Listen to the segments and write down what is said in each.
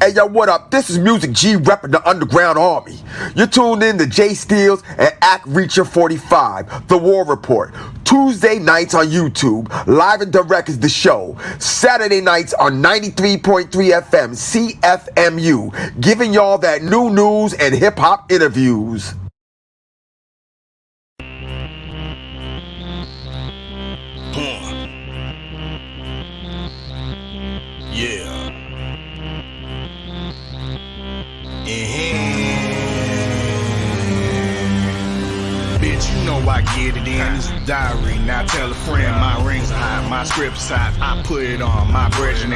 Hey yo, what up? This is Music G repping the Underground Army. You're tuned in to Jay Steels and Act Reacher 45, The War Report. Tuesday nights on YouTube, live and direct is the show. Saturday nights on 93.3 FM CFMU, giving y'all that new news and hip hop interviews. Yeah. Bitch, you know I get it in. It's a diary. Now tell a friend my rings are hot, my script's hot. I put it on my brethren.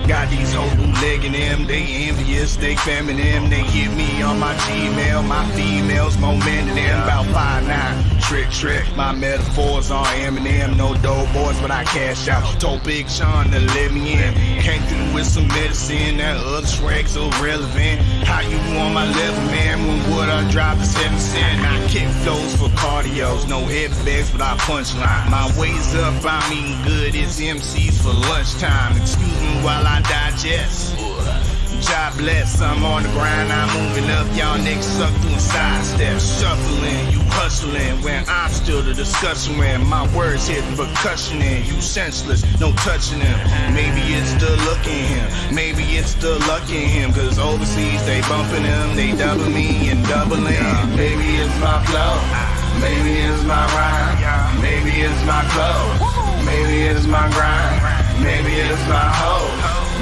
Got these hoes bootlegging them. They envious, they feminine. They hit me on my Gmail. My females more men than them. About 5'9". Trick. My metaphors on Eminem. No dope boys, but I cash out. Told Big Sean to let me in. Came through with some medicine. That other swag's irrelevant. How you on my level, man? When would I drop the 7 cent? I kick flows for cardios. No headbags, but I punchline. My ways up, I'm eating good. It's MCs for lunchtime. Excuse me while I digest. God bless, I'm on the grind, I'm moving up. Y'all niggas suck doing side steps. Shuffling, you hustling. When I'm still the discussion, when my words hit percussion and you senseless, no touching him. Maybe it's the look in him, maybe it's the luck in him. Cause overseas they bumping him, they double me and doubling. Maybe it's my flow, maybe it's my rhyme, maybe it's my clothes, maybe it's my grind, maybe it's my hoe,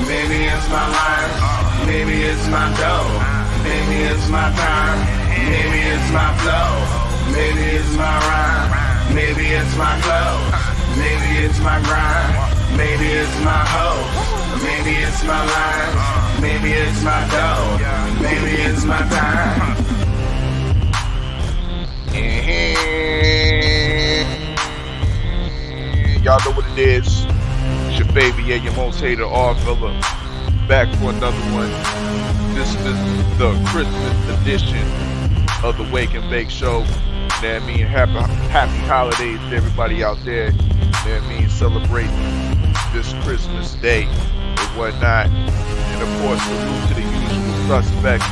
maybe it's my life. Maybe it's my dough, maybe it's my time, maybe it's my flow, maybe it's my rhyme, maybe it's my clothes, maybe it's my grind, maybe it's my hoe, maybe it's my life, maybe it's my dough, maybe it's my time. Y'all know what it is. It's your baby, yeah, your most hated Oddfella. Back for another one. This is the Christmas edition of the Wake and Bake Show. You know what I mean? Happy holidays to everybody out there. You know what I mean? Celebrating this Christmas day and whatnot. And of course, salute to the usual suspect.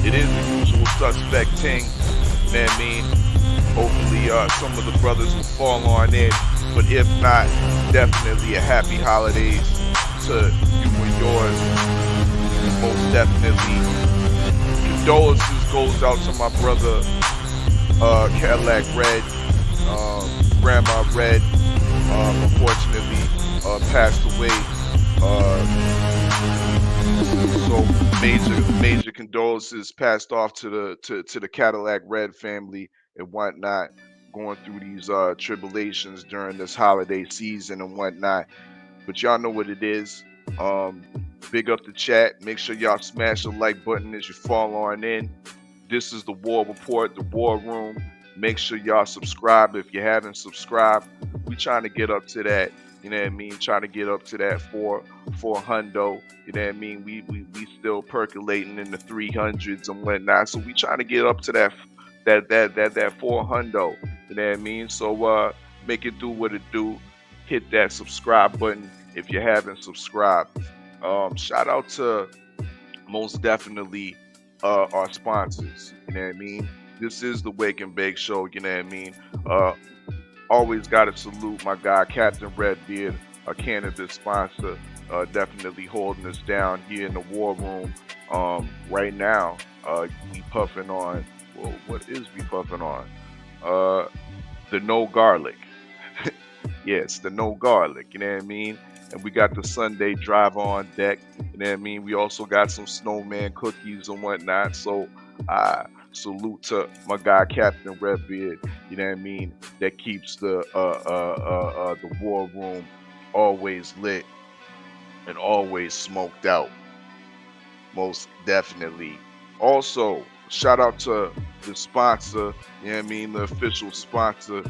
It is the usual suspect ting. You know what I mean? Hopefully some of the brothers will fall on in. But if not, definitely a happy holidays to you and yours. Most definitely. Condolences goes out to my brother Cadillac Red, Grandma Red, unfortunately passed away. So major condolences passed off to the Cadillac Red family and whatnot, going through these tribulations during this holiday season and whatnot. But y'all know what it is. Big up the chat. Make sure y'all smash the like button as you fall on in. This is the War Report, the War Room. Make sure y'all subscribe if you haven't subscribed. We trying to get up to that, you know what I mean? Trying to get up to that 4 hundo. You know what I mean? We still percolating in the 300s and whatnot. So we trying to get up to that 4 hundo. You know what I mean? So make it do what it do. Hit that subscribe button if you haven't subscribed. Shout out to most definitely our sponsors. You know what I mean? This is the Wake and Bake Show. You know what I mean? Always got to salute my guy Captain Redbeard, our cannabis sponsor. Definitely holding us down here in the War Room. Right now, we puffing on. Well, what is we puffing on? The no garlic. Yes, the no garlic, you know what I mean? And we got the Sunday drive on deck, you know what I mean? We also got some snowman cookies and whatnot. So salute to my guy Captain Redbeard, you know what I mean? That keeps the War Room always lit and always smoked out. Most definitely. Also, shout out to the sponsor, you know what I mean? The official sponsor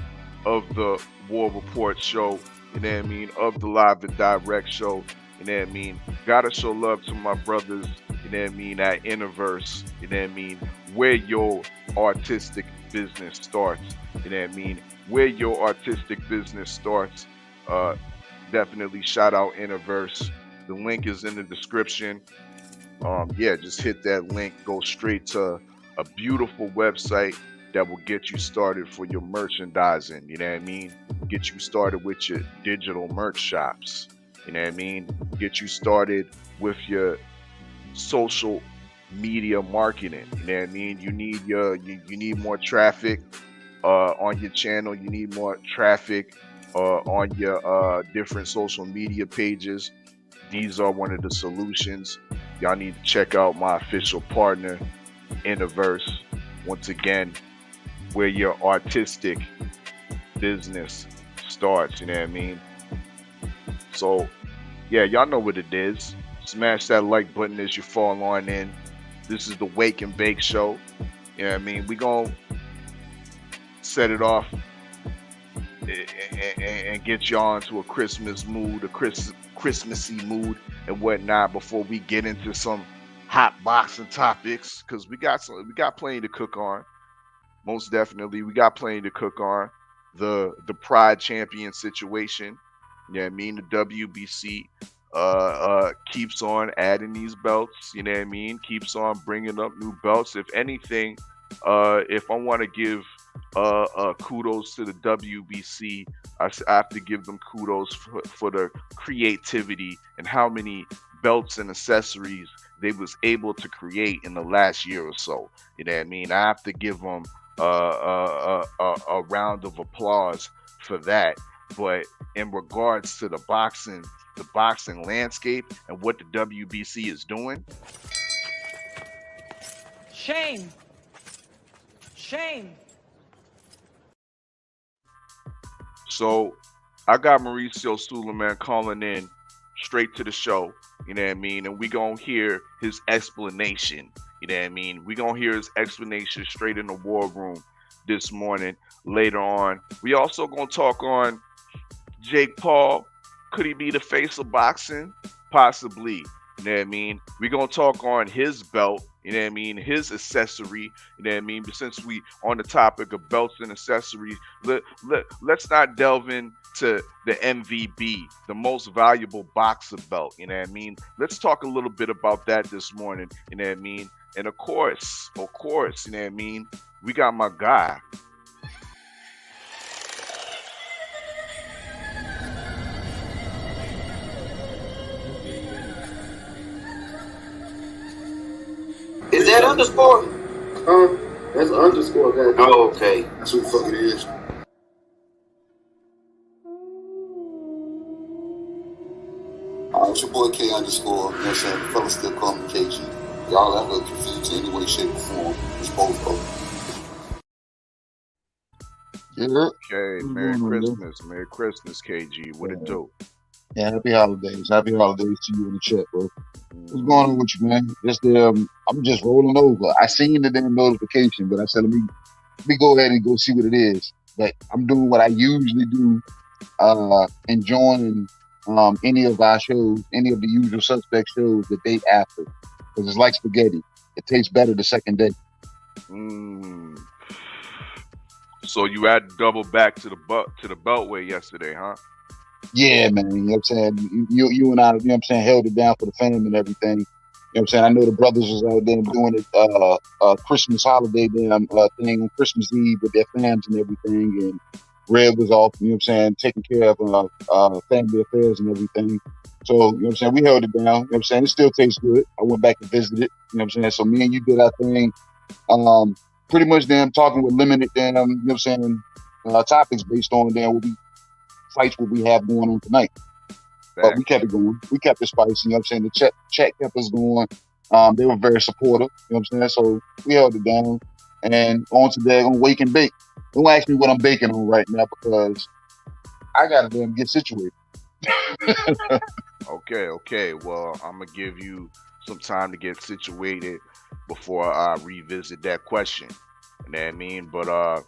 of the War Report show, you know what I mean, of the Live and Direct show, you know what I mean. Gotta show love to my brothers, you know what I mean, at Interverse, you know what I mean, where your artistic business starts, you know what I mean, where your artistic business starts. Definitely shout out Interverse. The link is in the description. yeah, just hit that link, go straight to a beautiful website that will get you started for your merchandising. You know what I mean? Get you started with your digital merch shops. You know what I mean? Get you started with your social media marketing. You know what I mean? You need you need more traffic on your channel. You need more traffic on your different social media pages. These are one of the solutions. Y'all need to check out my official partner, Innoverse. Once again, where your artistic business starts. You know what I mean? So, yeah, y'all know what it is. Smash that like button as you fall on in. This is the Wake and Bake Show. You know what I mean? We gonna set it off and get y'all into a Christmas mood, a Christmassy mood and whatnot before we get into some hot boxing topics, because we got plenty to cook on. Most definitely, we got plenty to cook on. The Pride Champion situation. You know what I mean? The WBC keeps on adding these belts. You know what I mean? Keeps on bringing up new belts. If anything, if I want to give kudos to the WBC, I have to give them kudos for the creativity and how many belts and accessories they was able to create in the last year or so. You know what I mean? I have to give them a round of applause for that. But in regards to the boxing landscape and what the WBC is doing, shame. Shame. So I got Mauricio Suleiman calling in straight to the show, you know what I mean? And we gonna hear his explanation, you know what I mean? We gonna hear his explanation straight in the war room this morning. Later on, we also gonna talk on Jake Paul. Could he be the face of boxing? Possibly. You know what I mean? We're going to talk on his belt, you know what I mean? His accessory, you know what I mean? But since we on the topic of belts and accessories, let's not delve into the MVB, the most valuable boxer belt, you know what I mean? Let's talk a little bit about that this morning, you know what I mean? And of course, you know what I mean? We got my guy. Is that underscore? That's an underscore, guy. Oh, okay. That's who the fuck it is. It's your boy K underscore. You know what I'm saying? The fellas still call me KG. Y'all ever confused in any way, shape, or form. It's both of them. Yeah. Okay, Merry Christmas. Merry Christmas, KG. What it do? Yeah, happy holidays. Happy holidays to you in the chat, bro. What's going on with you, man? Just I'm just rolling over. I seen the damn notification, but I said let me go ahead and go see what it is. But I'm doing what I usually do, enjoying any of our shows, any of the usual suspect shows the day after. Because it's like spaghetti. It tastes better the second day. So you had to double back to the Beltway yesterday, huh? Yeah, man. You know what I'm saying? You and I, you know what I'm saying, held it down for the fam and everything. You know what I'm saying? I know the brothers was out there doing it Christmas holiday thing on Christmas Eve with their fams and everything, and Red was off, you know what I'm saying, taking care of family affairs and everything. So, you know what I'm saying, we held it down, you know what I'm saying? It still tastes good. I went back and visited, you know what I'm saying? So me and you did our thing. Pretty much talking with limited you know what I'm saying, topics based on fights what we have going on tonight. But we kept it going. We kept it spicy, you know what I'm saying? The chat kept us going. They were very supportive, you know what I'm saying? So we held it down. And on today, on Wake and Bake. Don't ask me what I'm baking on right now because I gotta get situated. Okay. Well, I'm gonna give you some time to get situated before I revisit that question. You know what I mean? But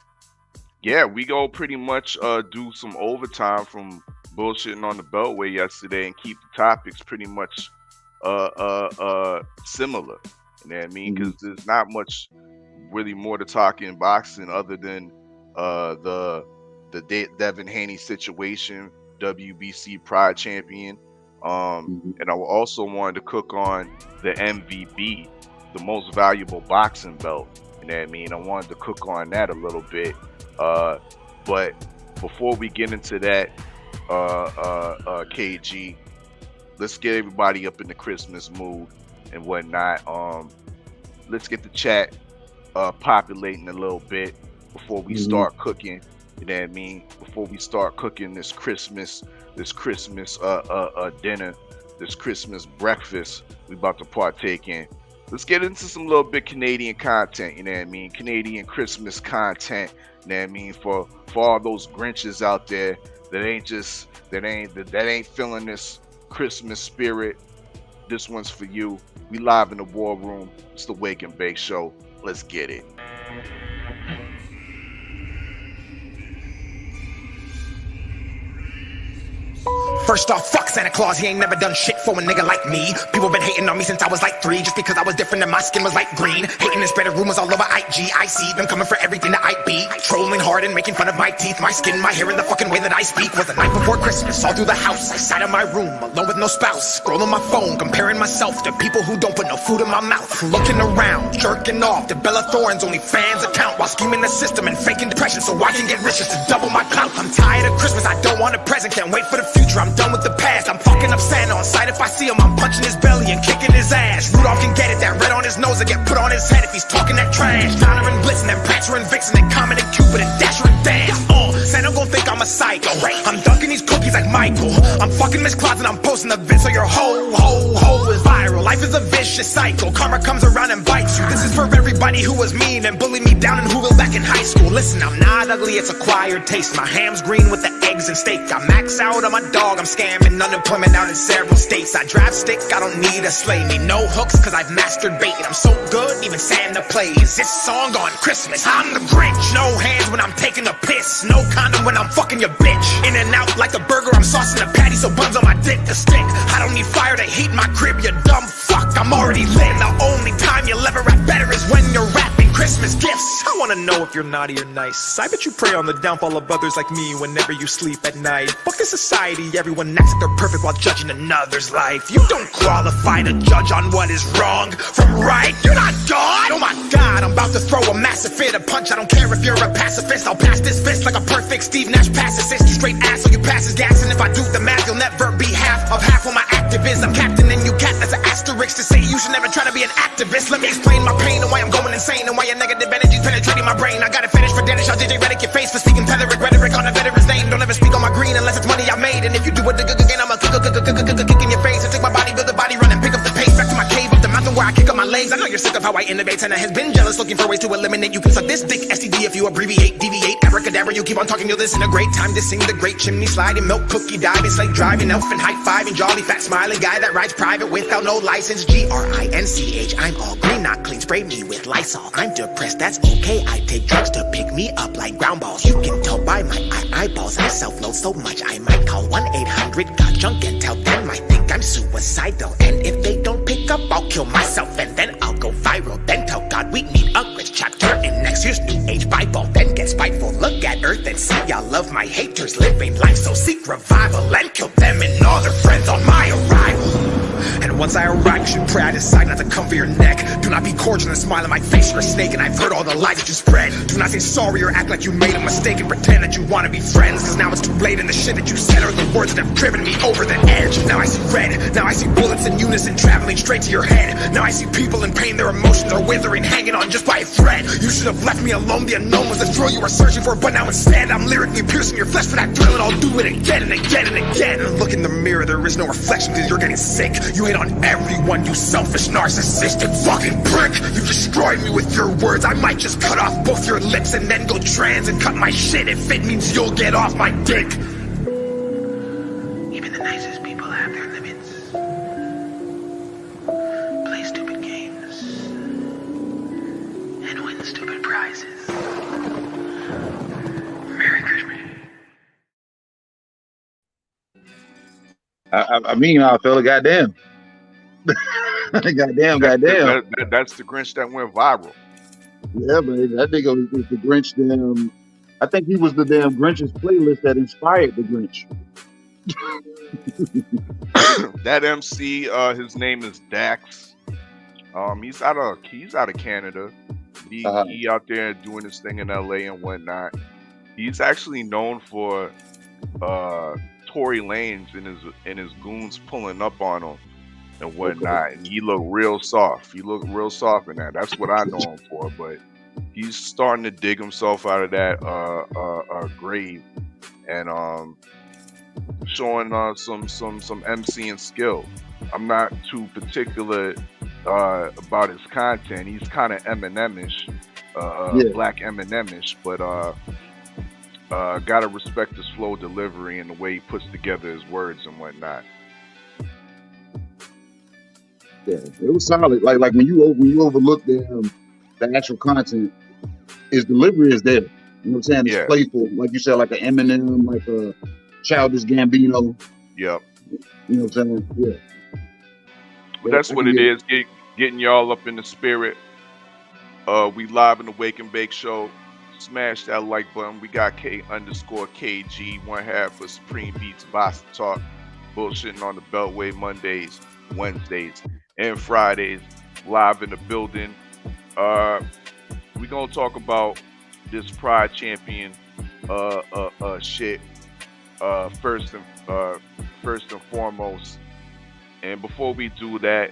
yeah, we go pretty much do some overtime from bullshitting on the Beltway yesterday and keep the topics pretty much similar. You know what I mean? Because there's not much really more to talk in boxing other than the Devin Haney situation, WBC Pride Champion. And I also wanted to cook on the MVB, the most valuable boxing belt. You know what I mean? I wanted to cook on that a little bit. But before we get into that, KG, let's get everybody up in the Christmas mood and whatnot. Let's get the chat populating a little bit before we start cooking. You know what I mean? Before we start cooking this Christmas dinner, this Christmas breakfast we about to partake in. Let's get into some little bit Canadian content, you know what I mean? Canadian Christmas content, you know what I mean? For all those Grinches out there that ain't feeling this Christmas spirit. This one's for you. We live in the war room. It's the Wake and Bake Show. Let's get it. First off, fuck Santa Claus, he ain't never done shit for a nigga like me. People been hating on me since I was like 3, just because I was different and my skin was like green. Hating and spreading rumors all over IG, I see them coming for everything that I be. Trolling hard and making fun of my teeth, my skin, my hair, and the fucking way that I speak. Was the night before Christmas, all through the house, I sat in my room, alone with no spouse, scrolling my phone, comparing myself to people who don't put no food in my mouth. Looking around, jerking off to Bella Thorne's OnlyFans account, while scheming the system and faking depression so I can get rich just to double my clout. I'm tired of Christmas, I don't want a present, can't wait for the future, I'm done with the past. I'm fucking up Santa on sight. If I see him, I'm punching his belly and kicking his ass. Rudolph can get it, that red on his nose will get put on his head if he's talking that trash. Donner and Blitzen and Prancer and Vixen and Comet and Cupid and Dasher and Dan. Santa gon' think I'm a psycho. I'm dunking these cookies like Michael. I'm fucking Miss Claus and I'm posting the vid so your ho is viral. Life is a vicious cycle. Karma comes around and bites you. This is for everybody who was mean and bullied me down in Whoville back in high school. Listen, I'm not ugly, it's acquired taste. My ham's green with the eggs and steak. I max out on my dog, I'm scamming unemployment out in several states. I drive stick, I don't need a sleigh. Need no hooks cause I've mastered bait. I'm so good, even Santa plays this song on Christmas. I'm the Grinch. No hands when I'm taking a piss. No condom when I'm fucking your bitch. In and out like a burger, I'm saucing a patty so buns on my dick to stick. I don't need fire to heat my crib, you dumb fuck. I'm already lit. The only time you'll ever rap better is when you're rapping Christmas gifts. I wanna know if you're naughty or nice. I bet you pray on the downfall of others like me whenever you sleep at night. Fuck this society, everyone acts like they're perfect while judging another's life. You don't qualify to judge on what is wrong from right. You're not God. Oh my God, I'm about to throw a massive fit, a punch. I don't care if you're a pacifist. I'll pass this fist like a perfect Steve Nash pass assist. You straight ass so you pass his gas. And if I do the math, you'll never be half of half of my activism. I'm captain and you cat, that's an asterisk to say you should never try to be an activist. Let me explain my pain and why I'm going insane and why your negative energy's penetrating my brain. I got it finished for Danish, I'll JJ Reddick your face for speaking rhetoric on a veteran's name. Don't ever speak on my green unless it's money I made. And if you do it again, I'm a kick in your face and take my body, build the body, run and pick up the pace. Back to my cave, up the mountain where I kick up my legs. I know you're sick of how I innovate. Santa has been jealous, looking for ways to eliminate. You can suck this dick, STD if you abbreviate, deviate, abracadabra. You keep on talking, you'll listen. A great time to sing the great chimney sliding, milk cookie diving, sleigh driving, elf and high fiving, jolly fat smiling guy that rides private without no license. GRINCH, I'm all green, not clean. Spray me with Lysol. I'm depressed, that's okay. I take drugs to pick me up like ground balls. You can tell by my eyeballs. I self-load so much I might call 1-800-GOT-JUNK and tell them I think I'm suicidal. And if they don't pick up, I'll kill myself and then I'll go viral. Then tell God we need a glitch chapter in next year's New Age Bible. Then get spiteful, look at Earth and see y'all love my haters living life. So seek revival and kill them and all their friends on my arrival. And once I arrive, you should pray I decide not to come for your neck. Do not be cordial and smile in my face, you're a snake and I've heard all the lies that you spread. Do not say sorry or act like you made a mistake and pretend that you want to be friends. Cause now it's too late and the shit that you said are the words that have driven me over the edge. Now I see red, now I see bullets in unison traveling straight to your head. Now I see people in pain, their emotions are withering, hanging on just by a thread. You should have left me alone, the unknown was the thrill you were searching for. But now instead, I'm lyrically piercing your flesh for that thrill. And I'll do it again and again and again. Look in the mirror, there is no reflection cause you're getting sick. You hate on everyone, you selfish, narcissistic fucking prick. You destroyed me with your words. I might just cut off both your lips and then go trans and cut my shit if it means you'll get off my dick. Even the nicest people have their limits. Play stupid games and win stupid prizes. Merry Christmas. I mean, I feel goddamn. goddamn. That's the Grinch that went viral. Yeah, man. That nigga was the Grinch. I think he was the damn Grinch's playlist that inspired the Grinch. That MC, his name is Dax. He's out of Canada. He out there doing his thing in LA and whatnot. He's actually known for Tory Lanez and his goons pulling up on him and whatnot. And he looked real soft. He looked real soft in that. That's what I know him for. But he's starting to dig himself out of that grave and showing some MCing skill. I'm not too particular about his content. He's kind of Eminem-ish, black Eminem-ish, but gotta respect his flow delivery and the way he puts together his words and whatnot. Yeah, it was solid. Like when you overlook the actual content, his delivery is there. You know what I'm saying? It's playful, like you said, like an Eminem, like a Childish Gambino. Yep. You know what I'm saying? Yeah. But that's what it is. Getting y'all up in the spirit. We live in the Wake and Bake Show. Smash that like button. We got K_KG, one half for Supreme Beats Boss Talk. Bullshitting on the Beltway Mondays, Wednesdays, and Fridays. Live in the building. We gonna talk about this Pride Champion shit first and foremost. And before we do that,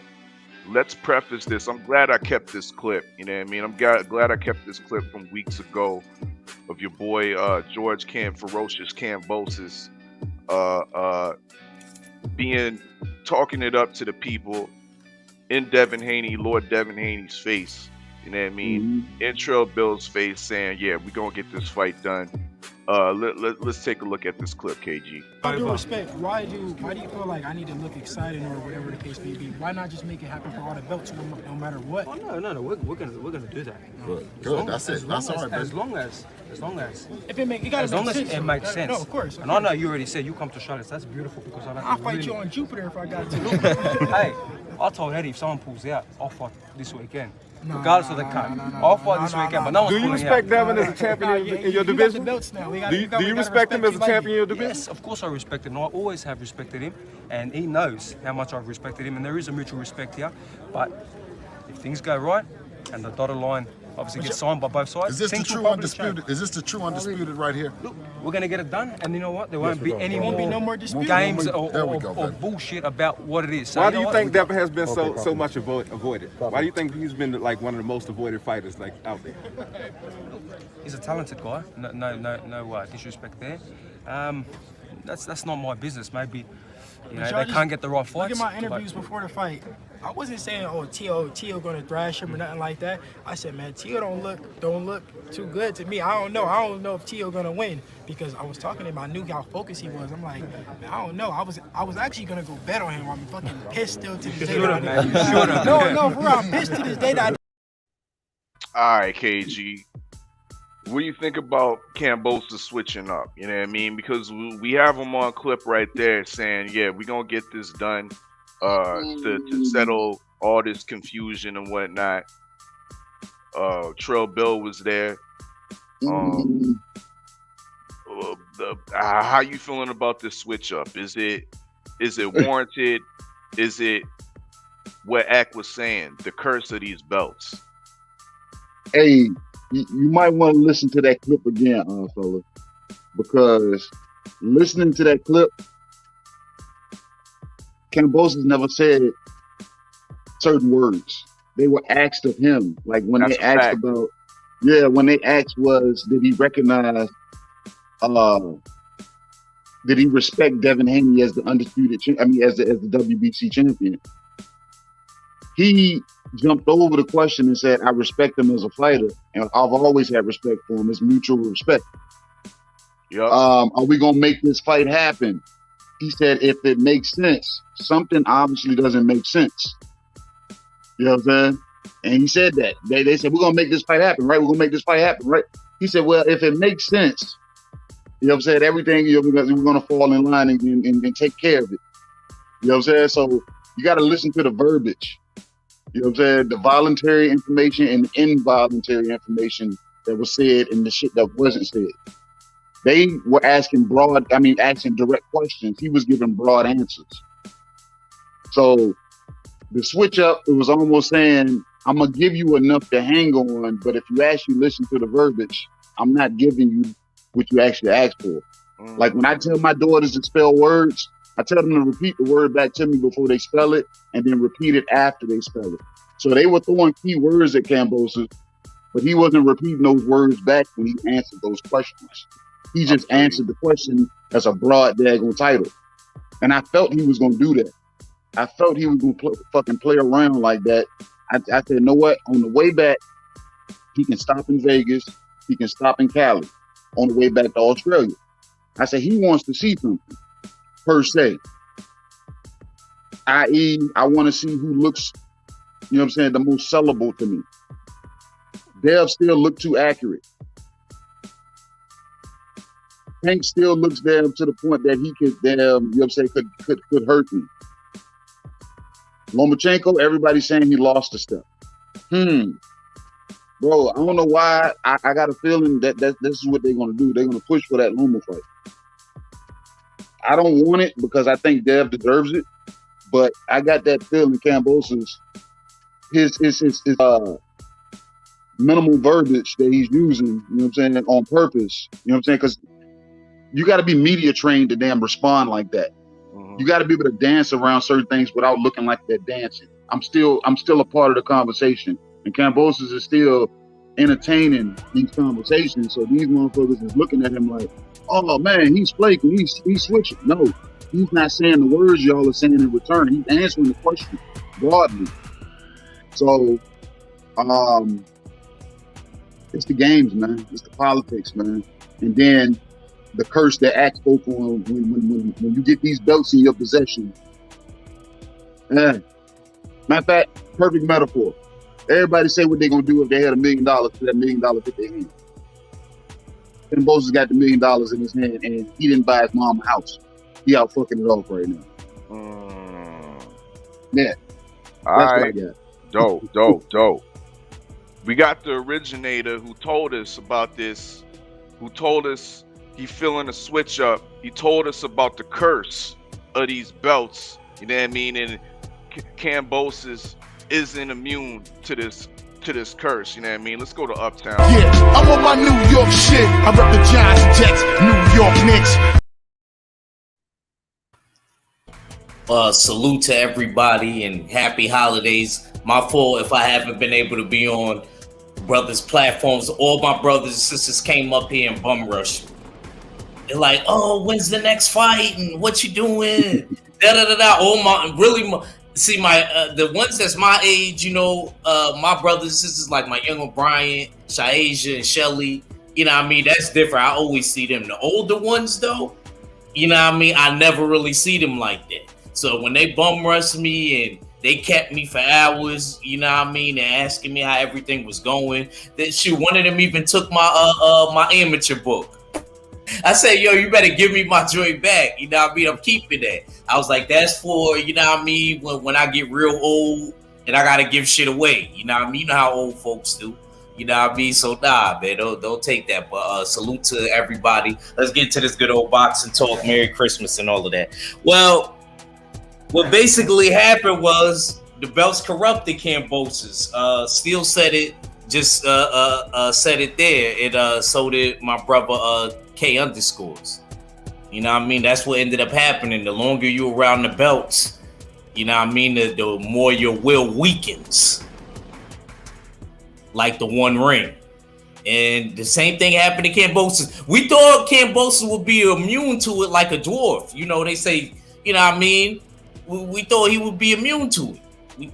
let's preface this. I'm glad I kept this clip. You know what I mean? I'm glad I kept this clip from weeks ago of your boy George Ferocious Cambosis talking it up to the people in Devin Haney, Lord Devin Haney's face. You know what I mean? In Trail Bill's face, saying, "Yeah, we're gonna get this fight done." Let's take a look at this clip, KG. Out of respect, why do you feel like I need to look excited or whatever the case may be? Why not just make it happen for all the belts no matter what? Oh no, we're gonna do that. Good. That's it. That's all right, as long as if it makes sense. It makes sense. No, of course. And I know you already said you come to Charlotte. That's beautiful because I'll fight you on Jupiter if I got to. Hey, I told Eddie if someone pulls out, I'll fight this weekend. Regardless of the cut. I'll fight this weekend, but no one's Do you respect Devin as a champion in your division? Do you respect him as a champion in your division? Yes, of course I respect him. I always have respected him, and he knows how much I've respected him, and there is a mutual respect here. But if things go right, and the dotted line obviously gets signed by both sides. Is this the true undisputed? Is this the true undisputed right here? Look, we're gonna get it done, and you know what? There won't be any more dispute. games or bullshit about what it is. So why do you think Devin has been so much avoided? Why do you think he's been like one of the most avoided fighters like out there? He's a talented guy. No disrespect there. That's not my business. Maybe they can't get the right fights. Look at my interviews before the fight. I wasn't saying, oh, Tio gonna thrash him or nothing like that. I said, man, Tio don't look too good to me. I don't know if Tio gonna win because I was talking to him. I knew how focused he was. I'm like, man, I don't know. I was actually gonna go bet on him. I'm fucking pissed still to this day. No, for real, I'm pissed to this day that. All right, KG. What do you think about Cambosa switching up? You know what I mean? Because we have him on clip right there saying, yeah, we're going to get this done to settle all this confusion and whatnot. Trail Bill was there. How you feeling about this switch up? Is it warranted? Is it what Ack was saying, the curse of these belts? Hey, you might want to listen to that clip again, fella, because listening to that clip, Cambosis never said certain words. They were asked of him, like when they asked about, when they asked was, did he recognize, did he respect Devin Haney as the undisputed, as the WBC champion? He jumped over the question and said, I respect him as a fighter, and I've always had respect for him. It's mutual respect. Yep. Are we gonna make this fight happen? He said, if it makes sense. Something obviously doesn't make sense. You know what I'm saying? And he said that. They said, we're gonna make this fight happen, right? We're gonna make this fight happen, right? He said, well, if it makes sense, you know what I'm saying, everything, we're gonna fall in line and take care of it. You know what I'm saying? So you gotta listen to the verbiage. You know what I'm saying? The voluntary information and the involuntary information that was said and the shit that wasn't said. They were asking direct questions. He was giving broad answers. So the switch up, it was almost saying, I'm gonna give you enough to hang on, but if you actually listen to the verbiage, I'm not giving you what you actually asked for. Like when I tell my daughters to spell words, I tell them to repeat the word back to me before they spell it, and then repeat it after they spell it. So they were throwing key words at Cambosa, but he wasn't repeating those words back when he answered those questions. He just answered the question as a broad daggone title. And I felt he was gonna do that. I felt he was gonna fucking play around like that. I said, you know what? On the way back, he can stop in Vegas. He can stop in Cali. On the way back to Australia, I said he wants to see something per se. I.e., I want to see who looks, you know what I'm saying, the most sellable to me. Dev still look too accurate. Tank still looks damn to the point that he could damn, you know what I'm saying, could hurt me. Lomachenko, everybody's saying he lost a step. Bro, I don't know why. I got a feeling that this is what they're gonna do. They're gonna push for that Loma fight. I don't want it because I think Dev deserves it, but I got that feeling Cambosa's his minimal verbiage that he's using, you know what I'm saying, on purpose. You know what I'm saying? Because you got to be media trained to damn respond like that. You got to be able to dance around certain things without looking like they're dancing. I'm still a part of the conversation, and Cambosis is still entertaining these conversations. So these motherfuckers is looking at him like, oh man, he's flaking, he's switching. No, he's not saying the words y'all are saying in return. He's answering the question broadly. So, it's the games, man. It's the politics, man. And then the curse that Axe spoke on when you get these belts in your possession. Matter of fact, perfect metaphor. Everybody say what they're gonna do if they had $1 million for that $1 million hit their hand. And Bosa's got the $1 million in his hand and he didn't buy his mom a house. He out fucking it off right now. Yeah. All right. Dope. We got the originator who told us about this, who told us he feeling a switch up. He told us about the curse of these belts. You know what I mean? And Cambosis isn't immune to this curse. You know what I mean? Let's go to Uptown. Yeah, I'm on my New York shit. I rep the Giants and Jets, New York Knicks. Salute to everybody and happy holidays. My fault if I haven't been able to be on brothers' platforms. All my brothers and sisters came up here and bum rushed. They're like, oh, when's the next fight? And what you doing? All my the ones that's my age, you know, my brothers and sisters like my younger Brian, Shaija, and Shelly, you know what I mean? That's different. I always see them. The older ones though, you know what I mean? I never really see them like that. So when they bum rushed me and they kept me for hours, you know what I mean, and asking me how everything was going. That shit, one of them even took my my amateur book. I said, yo, you better give me my joint back. You know what I mean? I'm keeping that. I was like, that's for, you know what I mean, when I get real old and I gotta give shit away. You know what I mean? You know how old folks do. You know what I mean? So nah, man, don't take that. But salute to everybody. Let's get to this good old boxing talk. Merry Christmas and all of that. Well, what basically happened was the belts corrupted Cambosis. Steele said it, just said it there. And so did my brother K underscores. You know what I mean? That's what ended up happening. The longer you around the belts, you know what I mean, the more your will weakens. Like the One Ring. And the same thing happened to Cambosis. We thought Cambosis would be immune to it like a dwarf. You know, they say, you know what I mean? We thought he would be immune to it. We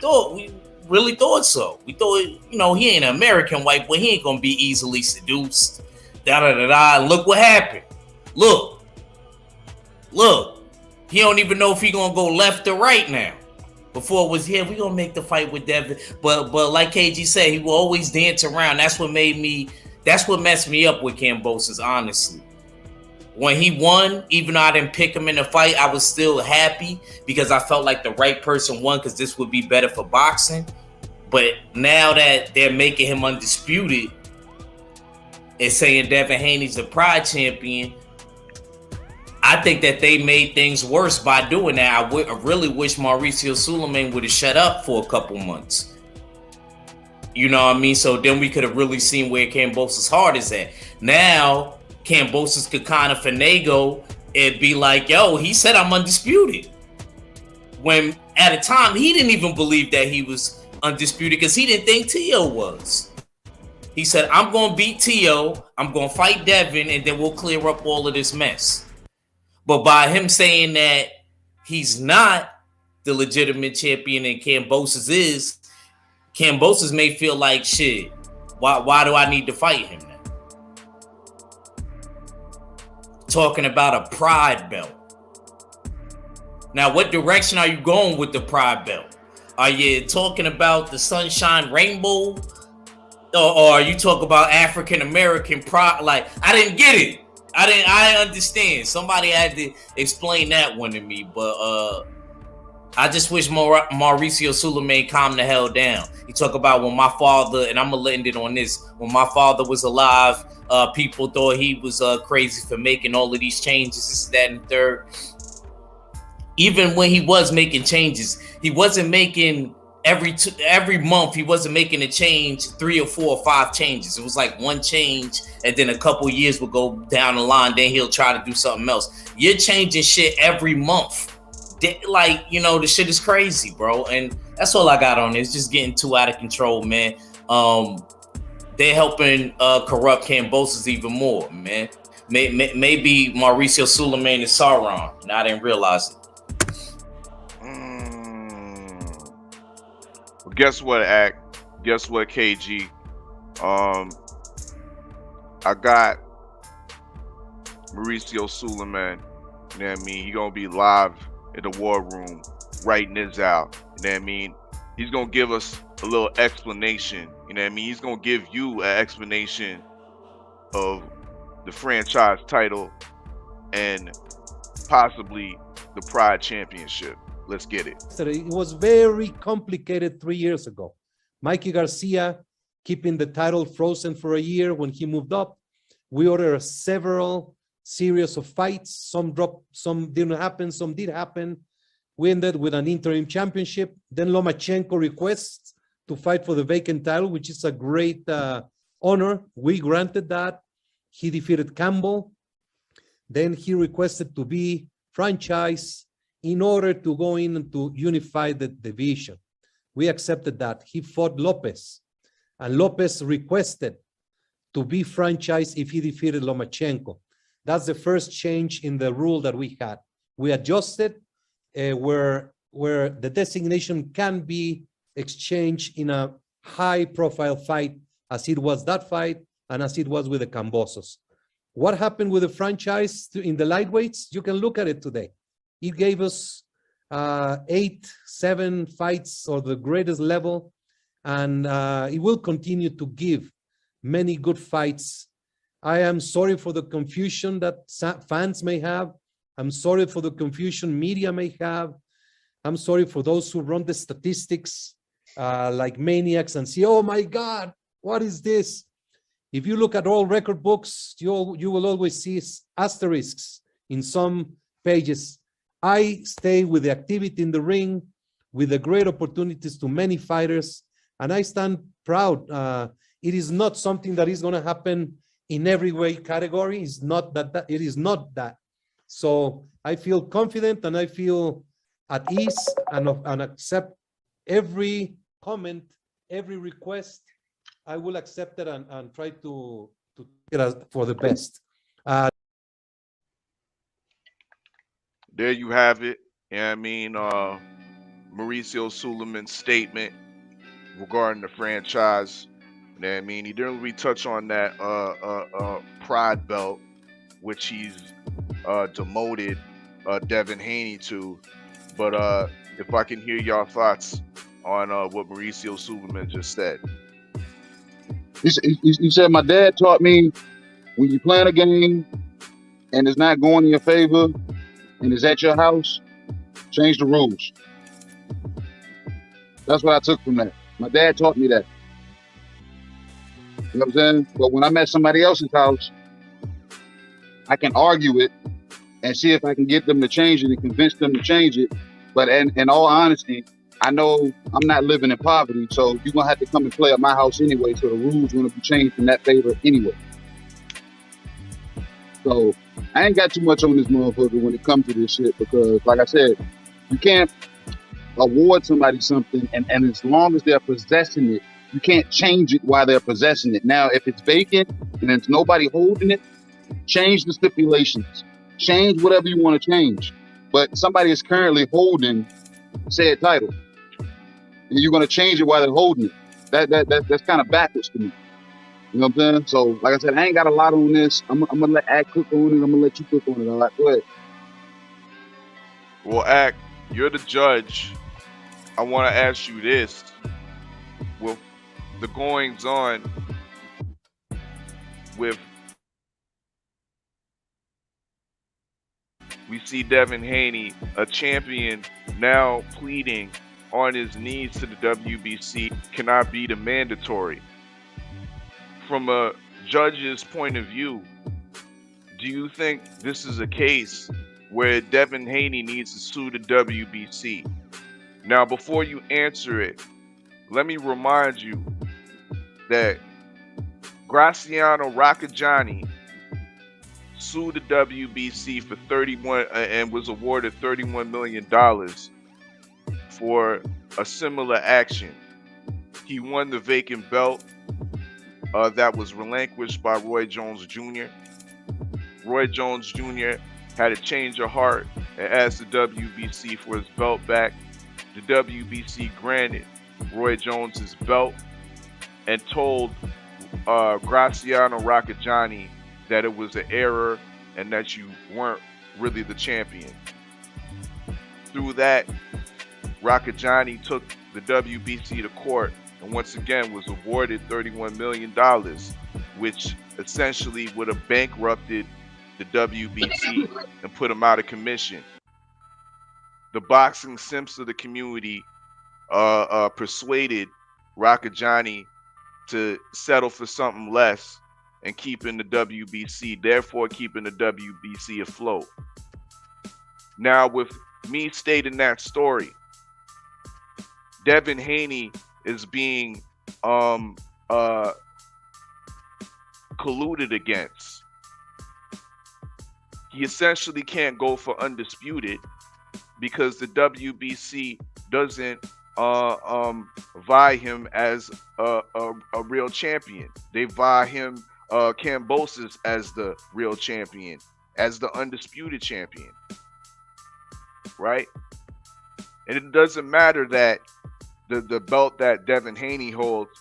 really thought so. We thought, you know, he ain't an American white boy. He ain't gonna be easily seduced. Look what happened. Look. He don't even know if he gonna go left or right now. Before it was here, we gonna make the fight with Devin. But like KG said, he will always dance around. That's what messed me up with Cambosis, honestly. When he won, even though I didn't pick him in the fight, I was still happy because I felt like the right person won because this would be better for boxing. But now that they're making him undisputed, and saying Devin Haney's the Pride champion, I think that they made things worse by doing that. I really wish Mauricio Suleiman would have shut up for a couple months. You know what I mean? So then we could have really seen where Kambosos' heart is at. Now, Kambosos could kind of finagle and be like, yo, he said I'm undisputed. When at a time, he didn't even believe that he was undisputed because he didn't think Tio was. He said, I'm going to beat Tio, I'm going to fight Devin, and then we'll clear up all of this mess. But by him saying that he's not the legitimate champion and Kambosos is, Kambosos may feel like, shit, why do I need to fight him now? Talking about a Pride belt. Now, what direction are you going with the Pride belt? Are you talking about the Sunshine Rainbow? Or are you talking about African American pride? Like, I didn't get it. I didn't understand. Somebody had to explain that one to me. But I just wish Mauricio Suleiman calmed the hell down. He talk about when my father, and I'm going to end it on this, when my father was alive, people thought he was crazy for making all of these changes, this, that, and the third. Even when he was making changes, he wasn't making every month. He wasn't making a change, 3 or 4 or 5 changes. It was like one change, and then a couple years would go down the line. Then he'll try to do something else. You're changing shit every month. Like, you know, the shit is crazy, bro. And that's all I got on it. It's just getting too out of control, man. They're helping corrupt Kambosos even more, man. Maybe Mauricio Suleiman is Sauron, and I didn't realize it. Well, guess what, Act? Guess what, KG? I got Mauricio Suleiman. You know what I mean? He gonna be live in the war room writing this out. You know what I mean? He's gonna give us a little explanation. You know what I mean? He's gonna give you an explanation of the franchise title and possibly the Pride Championship. Let's get it. It was very complicated 3 years ago. Mikey Garcia keeping the title frozen for a year when he moved up. We ordered several series of fights. Some dropped, some didn't happen, some did happen. We ended with an interim championship. Then Lomachenko requests to fight for the vacant title, which is a great honor. We granted that. He defeated Campbell. Then he requested to be franchised in order to go in and to unify the division. We accepted that. He fought Lopez, and Lopez requested to be franchised if he defeated Lomachenko. That's the first change in the rule that we had. We adjusted where the designation can be exchanged in a high-profile fight, as it was that fight and as it was with the Kambosos. What happened with the franchise in the lightweights? You can look at it today. It gave us 8, 7 fights or the greatest level, and it will continue to give many good fights. I am sorry for the confusion that fans may have. I'm sorry for the confusion media may have. I'm sorry for those who run the statistics like maniacs and say, oh my God, what is this? If you look at all record books, you will always see asterisks in some pages. I stay with the activity in the ring, with the great opportunities to many fighters, and I stand proud. It is not something that is going to happen in every weight category. It's not that. It is not that. So I feel confident and I feel at ease and accept every comment, every request. I will accept it and try to get it for the best. There you have it. Yeah, I mean, Mauricio Suleiman's statement regarding the franchise. You know what I mean? He didn't really touch on that Pride belt, which he's demoted Devin Haney to. But if I can hear y'all thoughts on what Mauricio Suleiman just said. He said, my dad taught me when you plan a game and it's not going in your favor and it's at your house, change the rules. That's what I took from that. My dad taught me that. You know what I'm saying? But when I'm at somebody else's house, I can argue it and see if I can get them to change it and convince them to change it. But in all honesty, I know I'm not living in poverty, so you're gonna have to come and play at my house anyway. So the rules gonna be changed in that favor anyway. So I ain't got too much on this motherfucker when it comes to this shit because, like I said, you can't award somebody something and as long as they're possessing it, you can't change it while they're possessing it. Now, if it's vacant and there's nobody holding it, change the stipulations. Change whatever you want to change. But somebody is currently holding said title. And you're gonna change it while they're holding it. That's kind of backwards to me. You know what I'm saying? So, like I said, I ain't got a lot on this. I'm gonna let Act cook on it. I'm gonna let you cook on it. All right, go ahead. Well, Act, you're the judge. I want to ask you this: with the goings on with, we see Devin Haney, a champion, now pleading on his knees to the WBC, cannot be the mandatory. From a judge's point of view, do you think this is a case where Devin Haney needs to sue the WBC? Now, before you answer it, let me remind you that Graciano Raccagiani sued the WBC for 31 and was awarded $31 million for a similar action. He won the vacant belt that was relinquished by Roy Jones Jr. Roy Jones Jr. had a change of heart and asked the WBC for his belt back. The WBC granted Roy Jones his belt and told Graciano Raccagiani that it was an error and that you weren't really the champion. Through that, Raccagiani took the WBC to court and once again was awarded $31 million, which essentially would have bankrupted the WBC and put him out of commission. The boxing simps of the community persuaded Raccagiani to settle for something less and keeping the WBC, therefore keeping the WBC afloat. Now, with me stating that story, Devin Haney is being colluded against. He essentially can't go for undisputed because the WBC doesn't vie him as a real champion. They vie him, Kambosos, as the real champion, as the undisputed champion, right? And it doesn't matter that the belt that Devin Haney holds,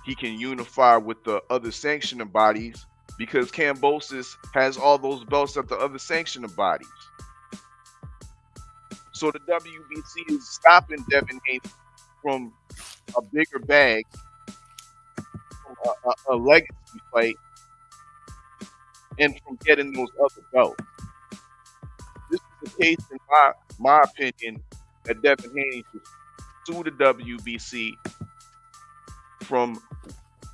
he can unify with the other sanctioning bodies because Kambosos has all those belts at the other sanctioning bodies. So the WBC is stopping Devin Haney from a bigger bag, from a legacy fight, and from getting those other belts. This is the case, in my opinion, that Devin Haney should sue the WBC from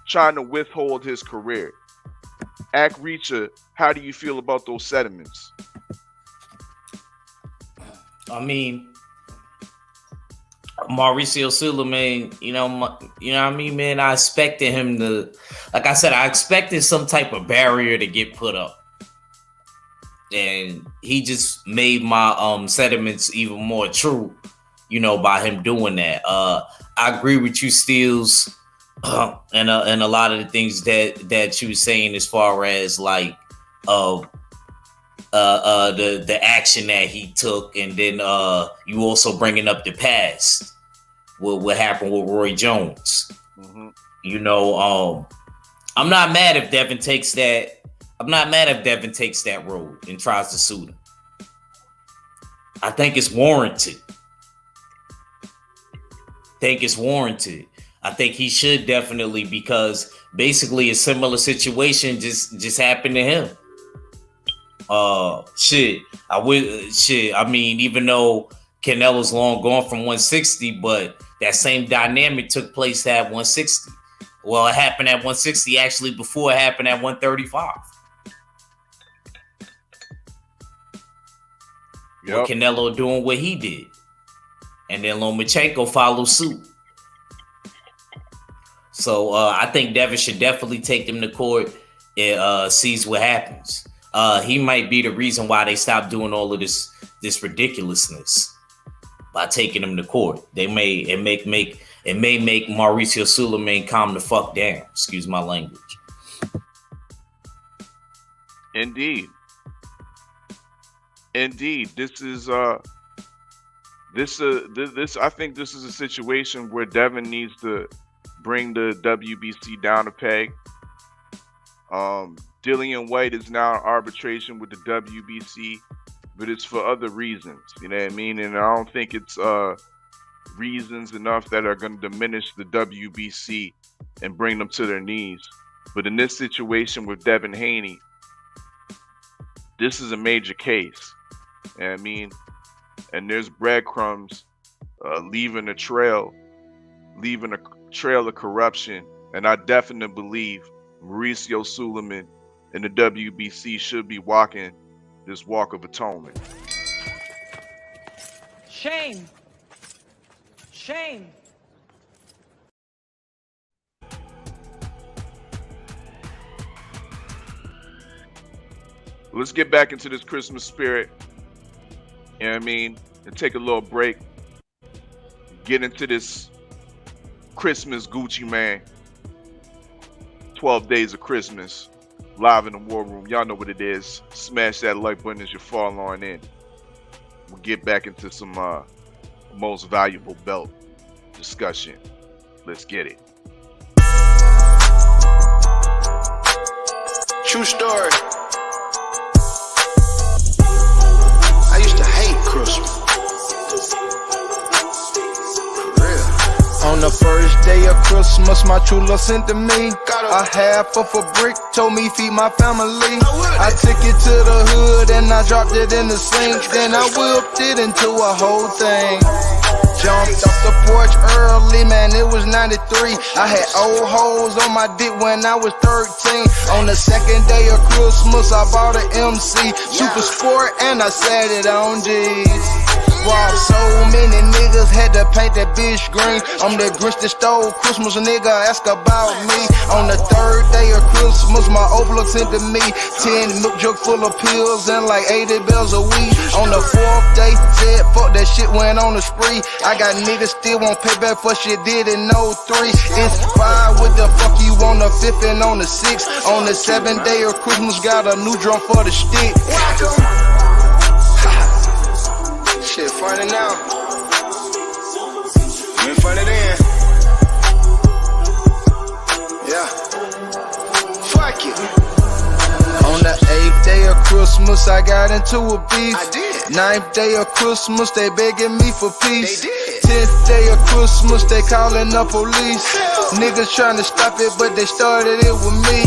trying to withhold his career. Act Reacher, how do you feel about those sentiments? I mean, Mauricio Suleiman, you know what I mean, man. I expected him to, like I said, I expected some type of barrier to get put up, and he just made my sentiments even more true, you know, by him doing that. I agree with you, Steels, and a lot of the things that you were saying as far as like the action that he took, and then you also bringing up the past, what happened with Roy Jones. Mm-hmm. You know, I'm not mad if Devin takes that. I'm not mad if Devin takes that road and tries to sue him. I think it's warranted. I think he should definitely, because basically a similar situation just happened to him. I mean, even though Canelo's long gone from 160, but that same dynamic took place at 160. Well, it happened at 160 actually before it happened at 135. With Canelo doing what he did. And then Lomachenko followed suit. So I think Devin should definitely take them to court and sees what happens. He might be the reason why they stopped doing all of this ridiculousness by taking him to court. It may make Mauricio Suleiman calm the fuck down. Excuse my language. Indeed. This is this I think this is a situation where Devin needs to bring the WBC down a peg. Dillian White is now in arbitration with the WBC, but it's for other reasons. You know what I mean? And I don't think it's reasons enough that are going to diminish the WBC and bring them to their knees. But in this situation with Devin Haney, this is a major case. You know what I mean? And there's breadcrumbs leaving a trail of corruption. And I definitely believe Mauricio Suleiman and the WBC should be walking this walk of atonement. Shame. Shame. Let's get back into this Christmas spirit. You know what I mean? And take a little break. Get into this Christmas Gucci Man. 12 Days of Christmas. Live in the War Room. Y'all know what it is. Smash that like button as you fall on in. We'll get back into some most valuable belt discussion. Let's get it. True story. I used to hate Christmas. On the first day of Christmas, my true love sent to me a half of a brick, told me feed my family. I took it to the hood and I dropped it in the sink. Then I whipped it into a whole thing. Jumped off the porch early, man, it was 93. I had old holes on my dick when I was 13. On the second day of Christmas, I bought an MC Super Sport and I sat it on G's. Robbed so many niggas, had to paint that bitch green. I'm the Grinch that stole Christmas, nigga, ask about me. On the third day of Christmas, my old plug sent to me 10 milk jug full of pills and like 80 bells a week. On the fourth day, said fuck that shit, went on a spree. I got niggas still won't pay back for shit did in 03. It's 5 with the fuck you on the 5th and on the 6th. On the 7th day of Christmas, got a new drum for the stick. Shit funny now. Been funny then. Yeah. Fuck it. On the 8th day of Christmas, I got into a beef. I did. 9th day of Christmas, they begging me for peace. They did. 10th day of Christmas, they calling the police. Niggas trying to stop it, but they started it with me.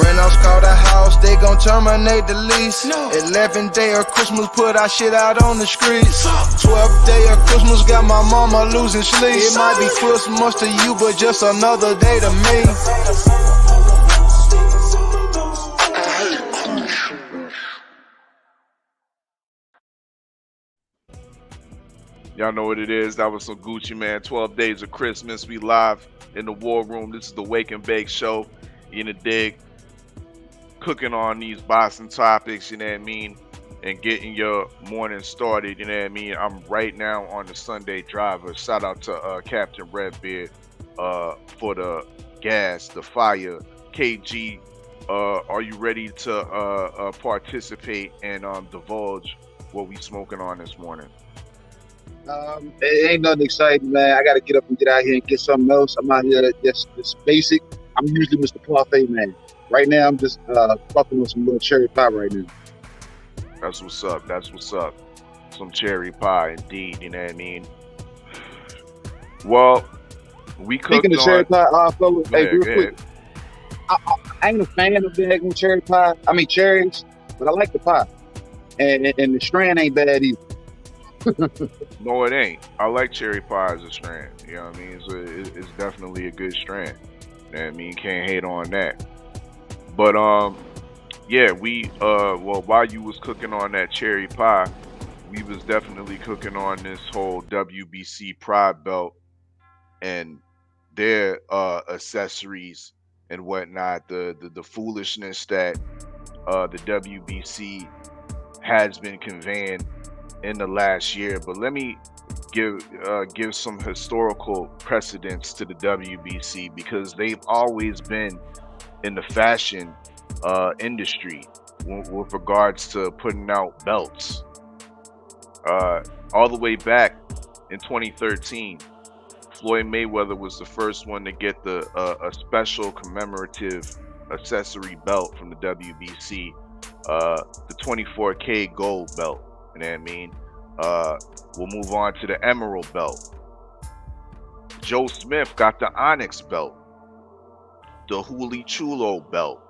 Rentals called a house, they gon' terminate the lease. 11th day of Christmas, put our shit out on the streets. 12th day of Christmas, got my mama losing sleep. It might be Christmas to you, but just another day to me. Y'all know what it is. That was some Gucci Man. 12 Days of Christmas. We live in the War Room. This is the Wake and Bake Show. In the dig. Cooking on these Boston topics, you know what I mean? And getting your morning started, you know what I mean? I'm right now on the Sunday driver. Shout out to Captain Redbeard for the gas, the fire. KG, are you ready to participate and divulge what we smoking on this morning? It ain't nothing exciting, man. I got to get up and get out here and get something else. I'm out here just basic. I'm usually Mr. Parfait man. Right now, I'm just fucking with some little cherry pie right now. That's what's up. That's what's up. Some cherry pie, indeed. You know what I mean? Well, we cooked Speaking of cherry pie, fellas, hey, real quick. I ain't a fan of the egg cherry pie. I mean cherries, but I like the pie, and the strand ain't bad either. No, it ain't. I like cherry pie as a strand. You know what I mean? It's definitely a good strand. You I mean, can't hate on that. But yeah, we well, while you was cooking on that cherry pie, we was definitely cooking on this whole WBC Pride belt and their accessories and whatnot. The foolishness that the WBC has been conveying in the last year. But let me give some historical precedence to the WBC, because they've always been in the fashion industry with regards to putting out belts. All the way back in 2013, Floyd Mayweather was the first one to get a special commemorative accessory belt from the WBC, the 24K gold belt. You know what I mean? We'll move on to the emerald belt. Joe Smith got the onyx belt, the Huli Chulo belt.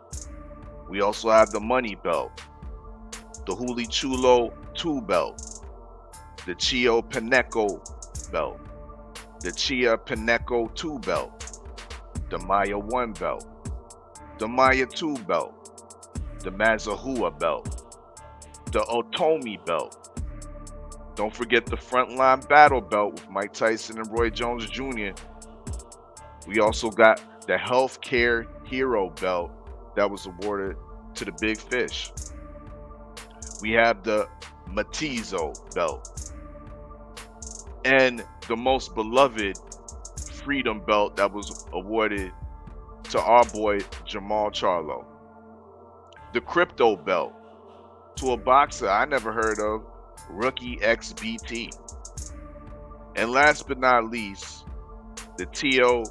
We also have the money belt, the Huli Chulo 2 belt, the Chio Pineco belt, the Chia Pineco 2 belt, the Maya 1 belt, the Maya 2 belt, the Mazahua belt, the Otomi belt. Don't forget the Frontline Battle belt with Mike Tyson and Roy Jones Jr. We also got the Healthcare Hero belt that was awarded to the Big Fish. We have the Matizo belt. And the most beloved Freedom belt that was awarded to our boy Jamal Charlo. The Crypto belt to a boxer I never heard of, Rookie XBT. And last but not least, the Tio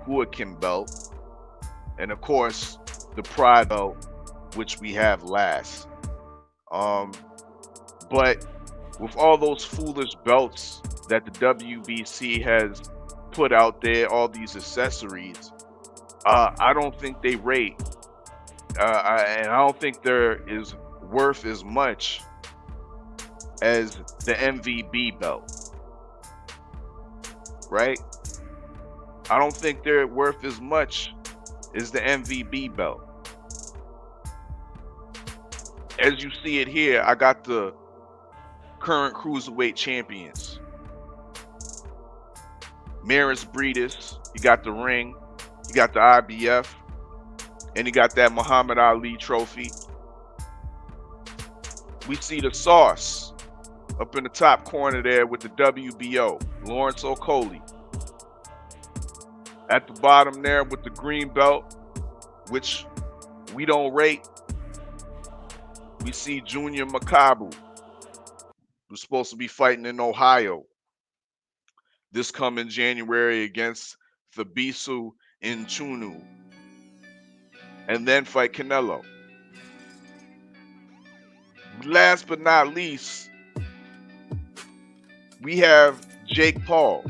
Huakin belt. And of course, the Pride belt, which we have last. But with all those foolish belts that the WBC has put out there, all these accessories, I don't think they rate, and I don't think there is worth as much as the MVB belt, right? I don't think they're worth as much as the MVB belt. As you see it here, I got the current cruiserweight champions. Maris Breedis, you got the ring, you got the IBF, and you got that Muhammad Ali trophy. We see the sauce up in the top corner there with the WBO, Lawrence Okolie. At the bottom there with the green belt, which we don't rate, we see Junior Makabu, who's supposed to be fighting in Ohio this coming January against Thabisu Nchunu, and then fight Canelo. Last but not least, we have Jake Paul,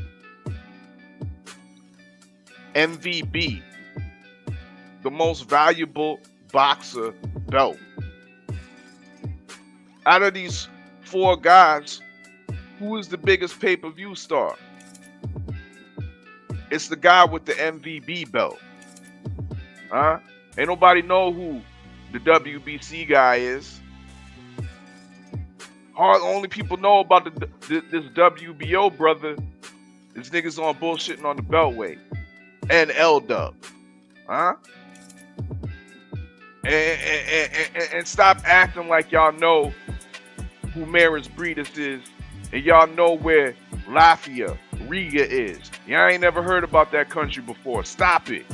MVB, the most valuable boxer belt. Out of these 4 guys, who is the biggest pay-per-view star? It's the guy with the MVB belt. Ain't nobody know who the WBC guy is. Only people know about this WBO brother is niggas on bullshitting on the Beltway and L-Dub. And stop acting like y'all know who Maris Breedis is, and y'all know where Lafayette Riga is. Y'all ain't never heard about that country before. Stop it.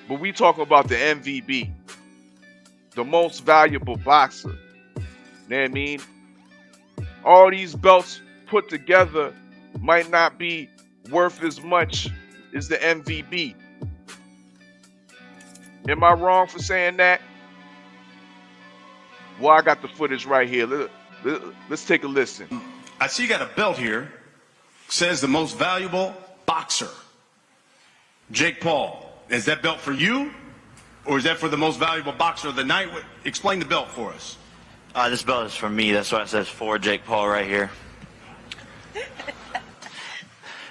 But we talking about the MVB, the most valuable boxer. You know what I mean? All these belts put together might not be worth as much as the MVB. Am I wrong for saying that? Well, I got the footage right here. Let's take a listen. I see you got a belt here. Says the most valuable boxer. Jake Paul. Is that belt for you? Or is that for the most valuable boxer of the night? Explain the belt for us. This belt is for me. That's why it says for Jake Paul right here.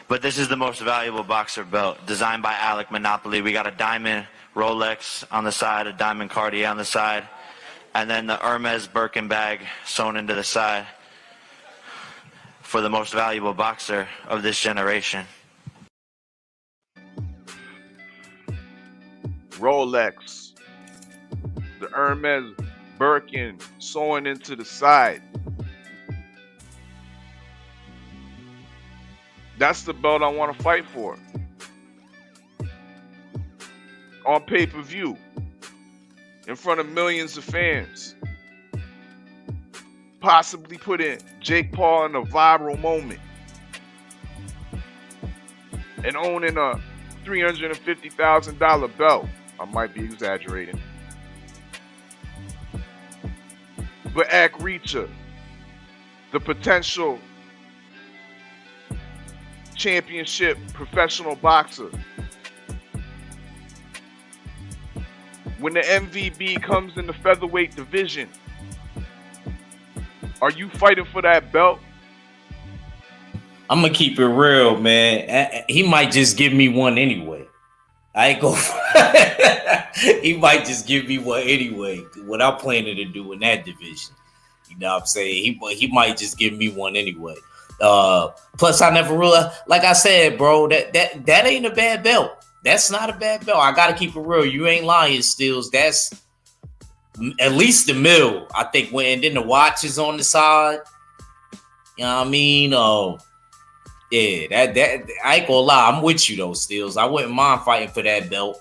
But this is the most valuable boxer belt, designed by Alec Monopoly. We got a diamond Rolex on the side, a diamond Cartier on the side, and then the Hermes Birkin bag sewn into the side for the most valuable boxer of this generation. Rolex, the Hermes Birkin sewn into the side. That's the belt I want to fight for. On pay-per-view. In front of millions of fans. Possibly putting Jake Paul in a viral moment. And owning a $350,000 belt. I might be exaggerating. But Ak Reacher, the potential championship professional boxer. When the MVB comes in the featherweight division, are you fighting for that belt? I'm gonna keep it real, man. He might just give me one anyway. I ain't go. He might just give me one anyway. What I'm planning to do in that division, you know what I'm saying? He might just give me one anyway. Plus, I never realized, like I said, bro, that ain't a bad belt. That's not a bad belt. I gotta keep it real. You ain't lying, Steels. That's at least the middle, I think. And then the watch is on the side. You know what I mean? Yeah, that I ain't gonna lie. I'm with you though, Steels. I wouldn't mind fighting for that belt.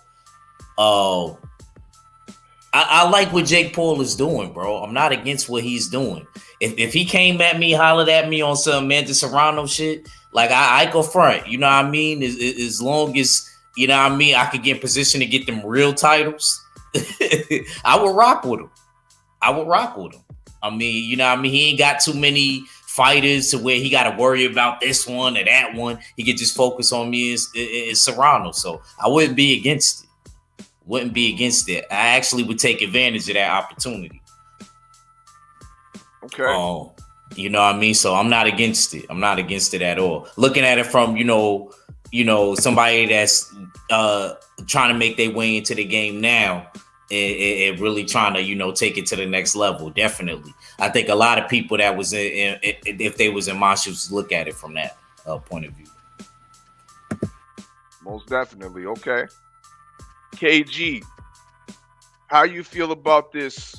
I like what Jake Paul is doing, bro. I'm not against what he's doing. If he came at me, hollered at me on some Amanda Serrano shit, like I go front. You know what I mean? As long as, you know what I mean, I could get in position to get them real titles, I would rock with him. I mean, you know what I mean? He ain't got too many fighters to where he got to worry about this one or that one. He could just focus on me as Serrano. So I wouldn't be against it. I actually would take advantage of that opportunity. Okay. You know what I mean? So I'm not against it. I'm not against it at all. Looking at it from, you know, somebody that's trying to make their way into the game now and really trying to, you know, take it to the next level. Definitely. I think a lot of people that was if they was in my shoes, look at it from that point of view. Most definitely. Okay. KG, how you feel about this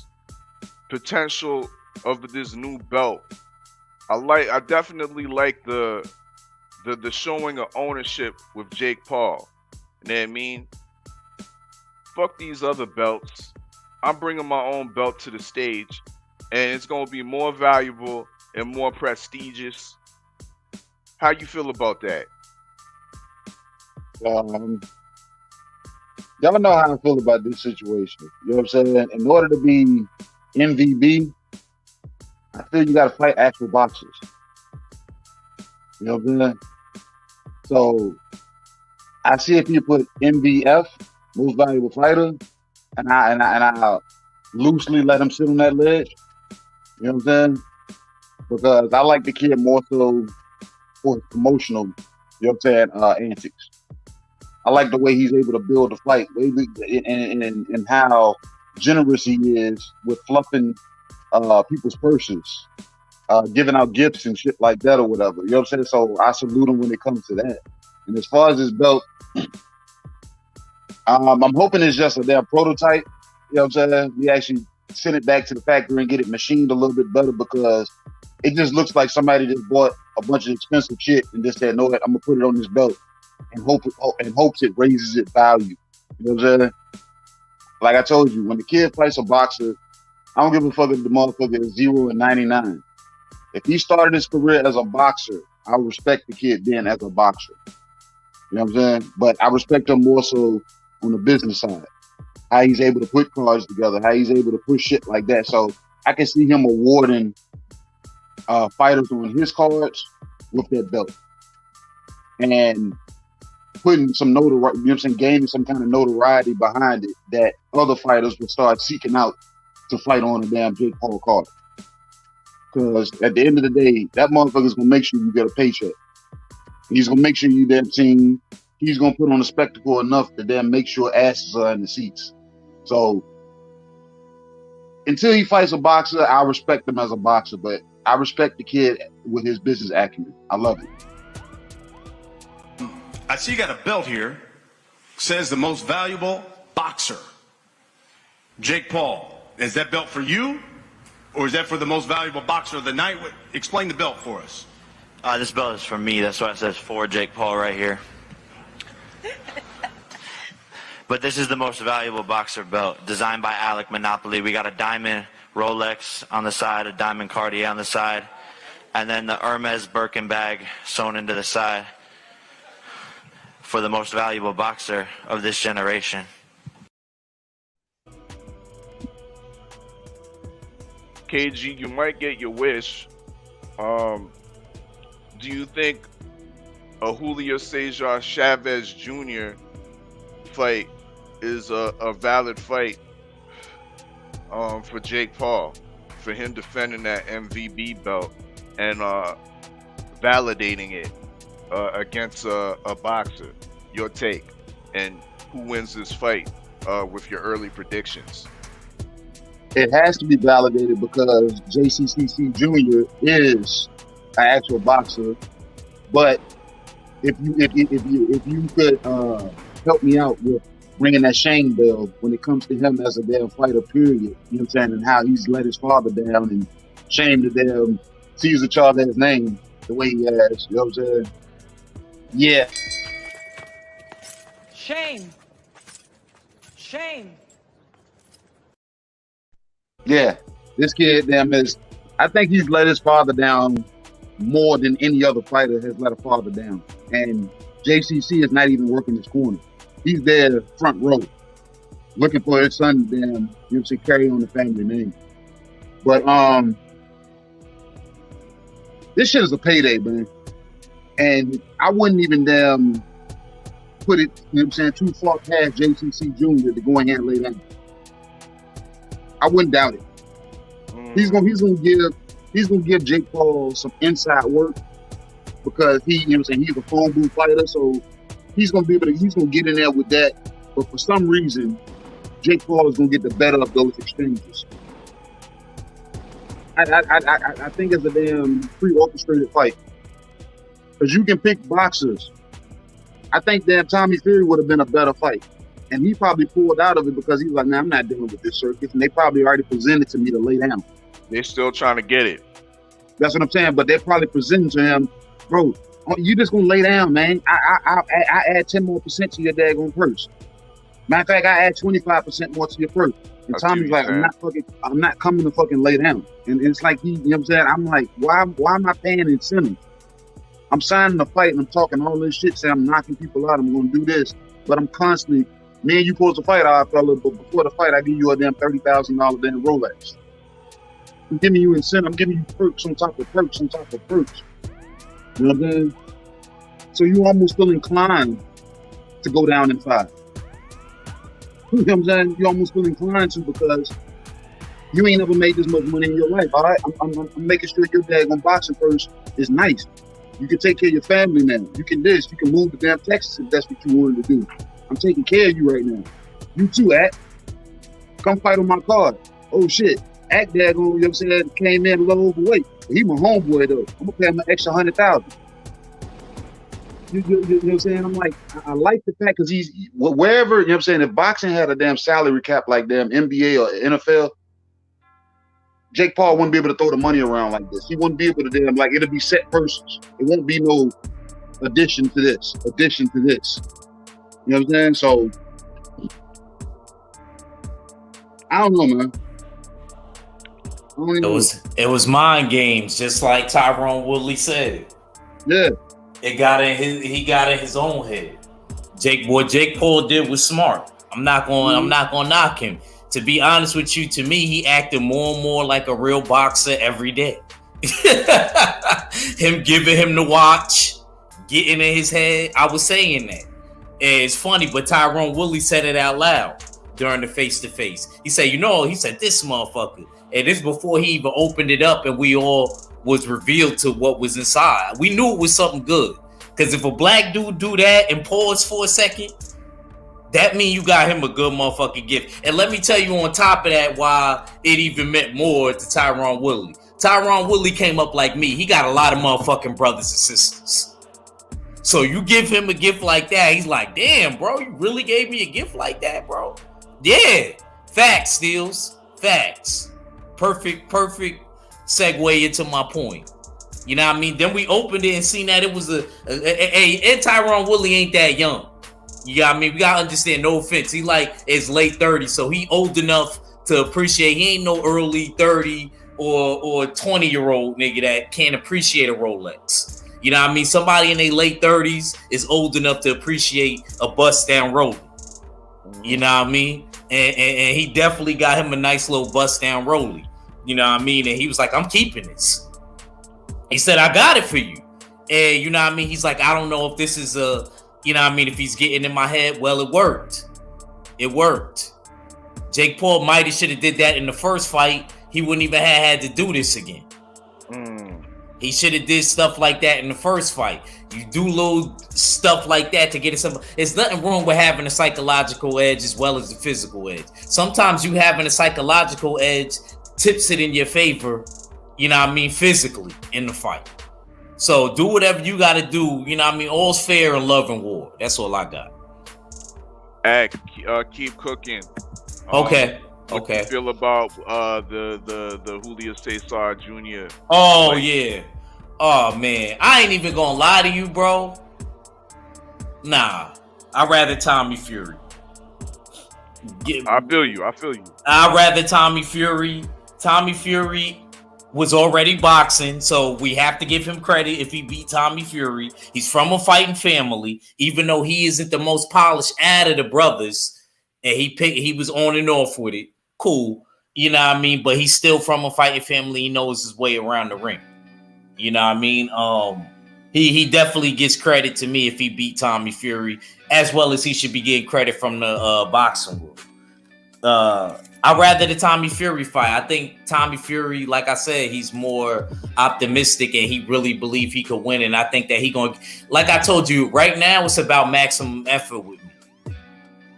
potential of this new belt? I definitely like the showing of ownership with Jake Paul. You know what I mean? Fuck these other belts. I'm bringing my own belt to the stage, and it's gonna be more valuable and more prestigious. How you feel about that? Y'all know how I feel about this situation. You know what I'm saying? In order to be MVB, I feel you got to fight actual boxers. You know what I'm saying? So I see if you put MVF, most valuable fighter, and I loosely let him sit on that ledge. You know what I'm saying? Because I like the kid more so for his promotional, you know what I'm saying, antics. I like the way he's able to build a fight, and how generous he is with fluffing people's purses, giving out gifts and shit like that or whatever. You know what I'm saying? So I salute him when it comes to that. And as far as his belt, I'm hoping it's just a damn prototype. You know what I'm saying? We actually send it back to the factory and get it machined a little bit better, because it just looks like somebody just bought a bunch of expensive shit and just said, "No, I'm gonna put it on this belt." And hopes it raises its value. You know what I'm saying? Like I told you, when the kid fights a boxer, I don't give a fuck if the motherfucker is 0 and 99. If he started his career as a boxer, I respect the kid then as a boxer. You know what I'm saying? But I respect him more so on the business side. How he's able to put cards together, how he's able to push shit like that. So I can see him awarding fighters on his cards with that belt. And putting some notoriety, you know what I'm saying, gaining some kind of notoriety behind it that other fighters would start seeking out to fight on a damn Jake Paul card. Because at the end of the day, that motherfucker's gonna make sure you get a paycheck. He's gonna make sure you that team. He's gonna put on a spectacle enough to then make sure asses are in the seats. So until he fights a boxer, I respect him as a boxer, but I respect the kid with his business acumen. I love it. I see you got a belt here. Says the most valuable boxer. Jake Paul, is that belt for you? Or is that for the most valuable boxer of the night? Explain the belt for us. This belt is for me. That's why it says for Jake Paul right here. But this is the most valuable boxer belt, designed by Alec Monopoly. We got a diamond Rolex on the side, a diamond Cartier on the side, and then the Hermes Birkin bag sewn into the side for the most valuable boxer of this generation. KG, you might get your wish. Do you think a Julio Cesar Chavez Jr. fight is a valid fight for Jake Paul, for him defending that MVB belt and validating it against a boxer? Your take, and who wins this fight with your early predictions? It has to be validated because JCCC Jr. is an actual boxer. But if you could help me out with ringing that shame bell when it comes to him as a damn fighter, period. You know what I'm saying? And how he's let his father down and shamed the damn Caesar Chavez name the way he has. You know what I'm saying? Yeah. Shame. Shame. Yeah. This kid, damn, I think he's let his father down more than any other fighter has let a father down. And JCC is not even working his corner. He's there front row, looking for his son to damn, you know what I'm saying, carry on the family name. But this shit is a payday, man. And I wouldn't even damn put it, you know what I'm saying, too far past JCC Jr. to go ahead and lay down. I wouldn't doubt it. He's gonna give Jake Paul some inside work because he, you know what I'm saying, he's a phone booth fighter, so he's gonna get in there with that. But for some reason, Jake Paul is gonna get the better of those exchanges. I think it's a damn pre-orchestrated fight. Because you can pick boxers. I think damn Tommy Fury would have been a better fight. And he probably pulled out of it because he's like, nah, I'm not dealing with this circus. And they probably already presented to me to lay down. They're still trying to get it. That's what I'm saying. But they're probably presenting to him, bro, you just gonna lay down, man. I add 10 more % to your daggone purse. Matter of fact, I add 25% more to your purse. And Tommy's like, I'm not coming to fucking lay down. And it's like you know what I'm saying? I'm like, why am I paying incentive? I'm signing a fight and I'm talking all this shit, saying I'm knocking people out, I'm gonna do this. But I'm constantly, me and you supposed to fight, our fella, but before the fight, I give you a damn $30,000 damn Rolex. I'm giving you incentive, I'm giving you perks on top of perks on top of perks. You know what I'm saying? So you almost feel inclined to go down in 5. You know what I'm saying? You almost feel inclined to because you ain't never made this much money in your life, all right? I'm making sure your daggone boxing purse is nice. You can take care of your family now. You can you can move to damn Texas if that's what you wanted to do. I'm taking care of you right now. You too, Act. Come fight on my card. Oh shit. Act daggone, you know what I'm saying, came in a little overweight. He my homeboy though. I'm gonna pay him an extra $100,000. You know what I'm saying? I'm like, I like the fact because he's wherever, you know what I'm saying, if boxing had a damn salary cap like damn NBA or NFL, Jake Paul wouldn't be able to throw the money around like this. He wouldn't be able to damn, like, it'll be set purses. It won't be no addition to this. You know what I'm saying? So, I don't know, man. It was mind games, just like Tyrone Woodley said. Yeah. He got in his own head. What Jake Paul did was smart. I'm not gonna knock him. To be honest with you, to me, he acted more and more like a real boxer every day. Him giving him the watch, getting in his head. I was saying that. It's funny, but Tyrone Woodley said it out loud during the face-to-face. He said, this motherfucker. And this before he even opened it up and we all was revealed to what was inside. We knew it was something good Because if a black dude do that and pause for a second, that mean you got him a good motherfucking gift. And let me tell you on top of that why it even meant more to Tyron Woodley. Tyron Woodley came up like me. He got a lot of motherfucking brothers and sisters. So you give him a gift like that, he's like, damn, bro, you really gave me a gift like that, bro? Yeah. Facts, Steels. Facts. Perfect segue into my point. You know what I mean? Then we opened it and seen that it was and Tyron Woodley ain't that young. You know what I mean? We gotta understand, no offense. He like is late 30s, so he old enough to appreciate. He ain't no early 30 or 20-year-old nigga that can't appreciate a Rolex. You know what I mean? Somebody in their late 30s is old enough to appreciate a bust down Rolex. You know what I mean? And he definitely got him a nice little bust down Rollie. You know what I mean? And he was like, I'm keeping this. He said, I got it for you. And you know what I mean? He's like, I don't know if this is you know what I mean, if he's getting in my head. Well, it worked. It worked. Jake Paul might have should have did that in the first fight. He wouldn't even have had to do this again. He should have did stuff like that in the first fight. You do little stuff like that to get it some. There's nothing wrong with having a psychological edge as well as the physical edge. Sometimes you having a psychological edge tips it in your favor, you know what I mean, physically in the fight. So do whatever you got to do. You know what I mean? All's fair in love and war. That's all I got. Keep cooking. Okay. What do you feel about the Julio Cesar Jr.? Oh, yeah. Oh, man. I ain't even gonna lie to you, bro. Nah. I'd rather Tommy Fury. I feel you. I'd rather Tommy Fury. Tommy Fury was already boxing, so we have to give him credit if he beat Tommy Fury. He's from a fighting family, even though he isn't the most polished out of the brothers, and he was on and off with it. Cool, you know what I mean? But he's still from a fighting family. He knows his way around the ring. You know what I mean? He definitely gets credit to me if he beat Tommy Fury, as well as he should be getting credit from the boxing world. I'd rather the Tommy Fury fight. I think Tommy Fury, like I said, he's more optimistic and he really believes he could win. And I think that he going to, like I told you, right now it's about maximum effort with me.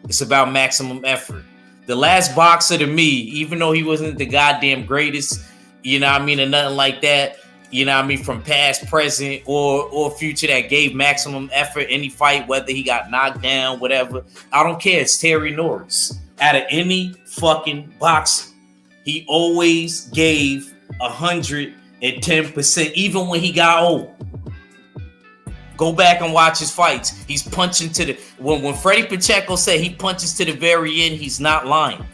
It's about maximum effort. The last boxer to me, even though he wasn't the goddamn greatest, you know what I mean, or nothing like that, you know what I mean, from past, present, or future that gave maximum effort any fight, whether he got knocked down, whatever. I don't care. It's Terry Norris. Out of any fucking boxer, he always gave 110%, even when he got old. Go back and watch his fights. He's punching to the when Freddie Pacheco said he punches to the very end, he's not lying.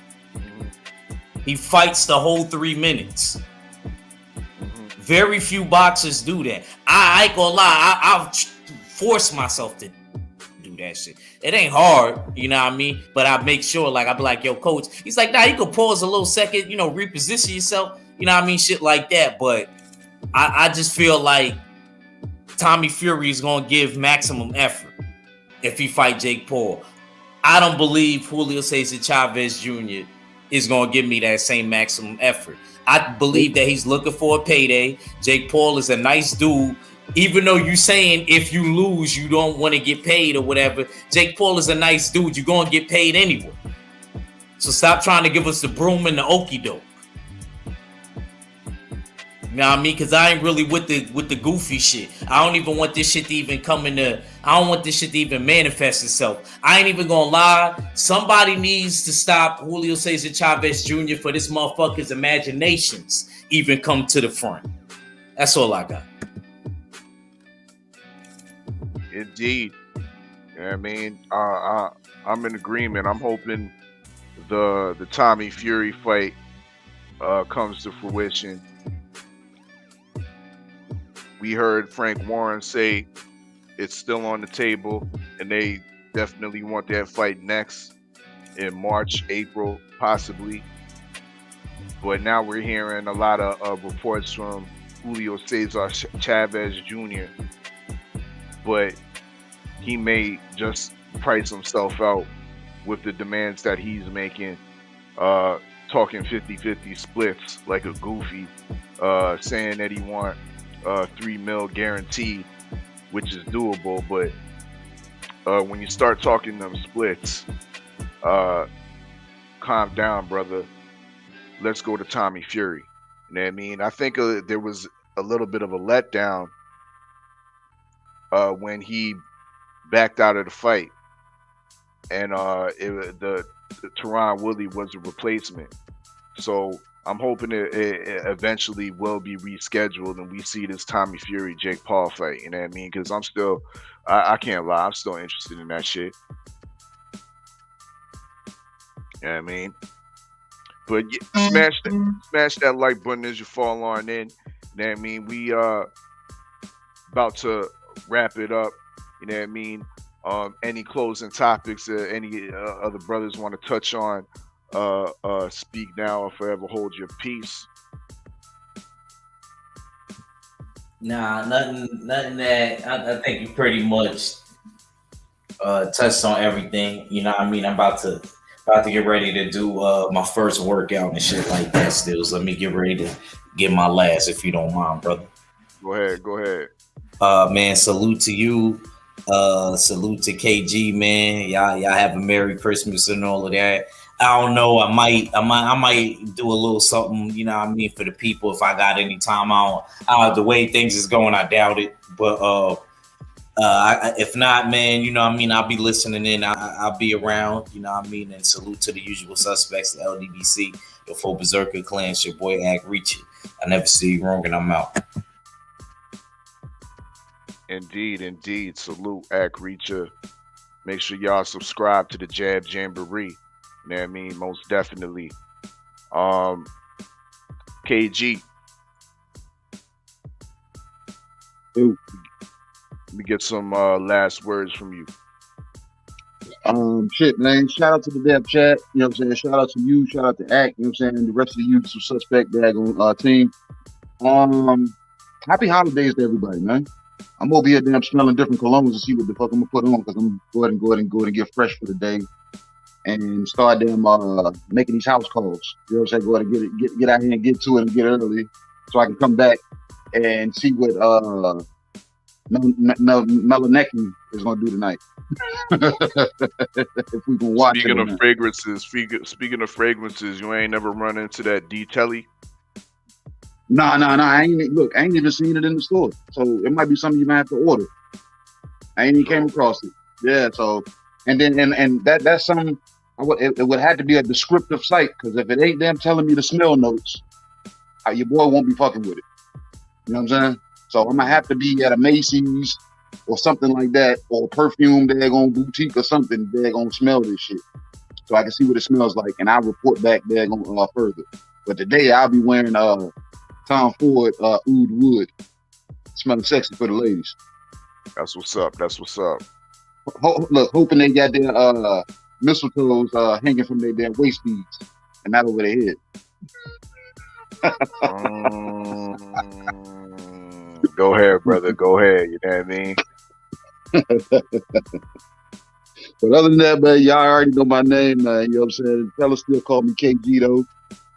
He fights the whole 3 minutes. Very few boxers do that. I ain't gonna lie, I'll force myself to do that shit. It ain't hard, you know what I mean? But I make sure, like, I be like, yo, coach. He's like, nah, you can pause a little second, you know, reposition yourself, you know what I mean? Shit like that. But I just feel like Tommy Fury is gonna give maximum effort if he fight Jake Paul. I don't believe Julio Cesar Chavez Jr. is gonna give me that same maximum effort. I believe that he's looking for a payday. Jake Paul is a nice dude. Even though you saying if you lose, you don't want to get paid or whatever, Jake Paul is a nice dude. You're going to get paid anyway. So stop trying to give us the broom and the okie doke. You know what I mean? Because I ain't really with the goofy shit. I don't even want this shit to even come into... I don't want this shit to even manifest itself. I ain't even gonna lie. Somebody needs to stop Julio Cesar Chavez Jr. for this motherfucker's imaginations even come to the front. That's all I got. Indeed. Yeah, I mean, I'm in agreement. I'm hoping the Tommy Fury fight comes to fruition. We heard Frank Warren say it's still on the table, and they definitely want that fight next in March, April, possibly. But now we're hearing a lot of reports from Julio Cesar Chavez Jr., but he may just price himself out with the demands that he's making, talking 50-50 splits like a goofy, saying that he want $3 million guaranteed, which is doable. But when you start talking them splits, calm down, brother. Let's go to Tommy Fury. You know what I mean? I think there was a little bit of a letdown when he backed out of the fight, and the Teron Woodley was a replacement. So I'm hoping it eventually will be rescheduled and we see this Tommy Fury Jake Paul fight. You know what I mean? Because I can't lie, I'm still interested in that shit. You know what I mean? But yeah, smash that like button as you fall on in. You know what I mean? We about to wrap it up. You know what I mean? Any closing topics any other brothers want to touch on? Speak now or forever hold your peace. Nah, nothing that I think you pretty much touched on everything. You know what I mean? I'm about to get ready to do my first workout and shit like that still. So let me get ready to get my last, if you don't mind, brother. Go ahead. Man, salute to you. Salute to KG, man. Y'all have a Merry Christmas and all of that. I don't know. I might do a little something, you know what I mean, for the people if I got any time. The way things is going, I doubt it. But if not, man, you know what I mean, I'll be listening in. I'll be around, you know what I mean. And salute to the usual suspects, the LDBC, the Full Berserker Clan, it's your boy Ag Reacher. I never see you wrong, and I'm out. Indeed. Salute Ag Reacher. Make sure y'all subscribe to the Jab Jamboree. You know what I mean? Most definitely. KG. Ooh. Let me get some last words from you. Shit, man. Shout out to the dev chat. You know what I'm saying? Shout out to you. Shout out to Act. You know what I'm saying? The rest of the usual suspect daggone team. Happy holidays to everybody, man. I'm over here damn smelling different colognes to see what the fuck I'm gonna put on, because I'm go ahead and get fresh for the day and start them making these house calls. You know what I'm saying? Go ahead and get out here and get to it and get early so I can come back and see what Melanecki is gonna do tonight. If we can watch. Speaking of fragrances, you ain't never run into that D-Telly? Nah. I ain't even seen it in the store, so it might be something you might have to order. I ain't even came across it. Yeah, so and that's something. It would have to be a descriptive site, because if it ain't them telling me the smell notes, your boy won't be fucking with it. You know what I'm saying? So I'm gonna have to be at a Macy's or something like that, or a perfume daggone boutique or something. They're gonna smell this shit, so I can see what it smells like, and I'll report back there further. But today I'll be wearing Tom Ford Oud Wood, smelling sexy for the ladies. That's what's up. Look, hoping they got their mistletoes hanging from their damn waist beads and not over their head. Go ahead, brother. Go ahead. You know what I mean? But other than that, man, y'all already know my name, man. You know what I'm saying? Fellas still call me KG, though.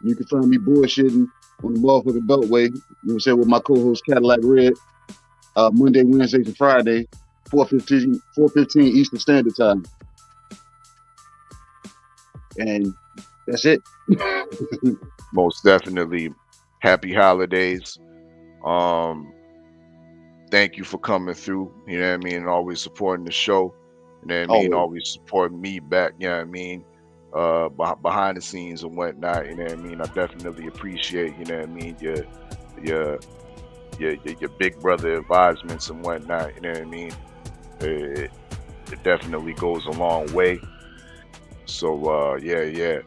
You can find me bullshitting on the motherfucking Beltway. You know what I'm saying? With my co-host Cadillac Red. Monday, Wednesdays, and Friday, 4:15 Eastern Standard Time. And that's it. Most definitely. Happy holidays. Thank you for coming through. You know what I mean? And always supporting the show. You know what I mean? Always supporting me back. You know what I mean? Behind the scenes and whatnot. You know what I mean? I definitely appreciate. You know what I mean? Your big brother advisements and whatnot. You know what I mean? It definitely goes a long way. So yeah.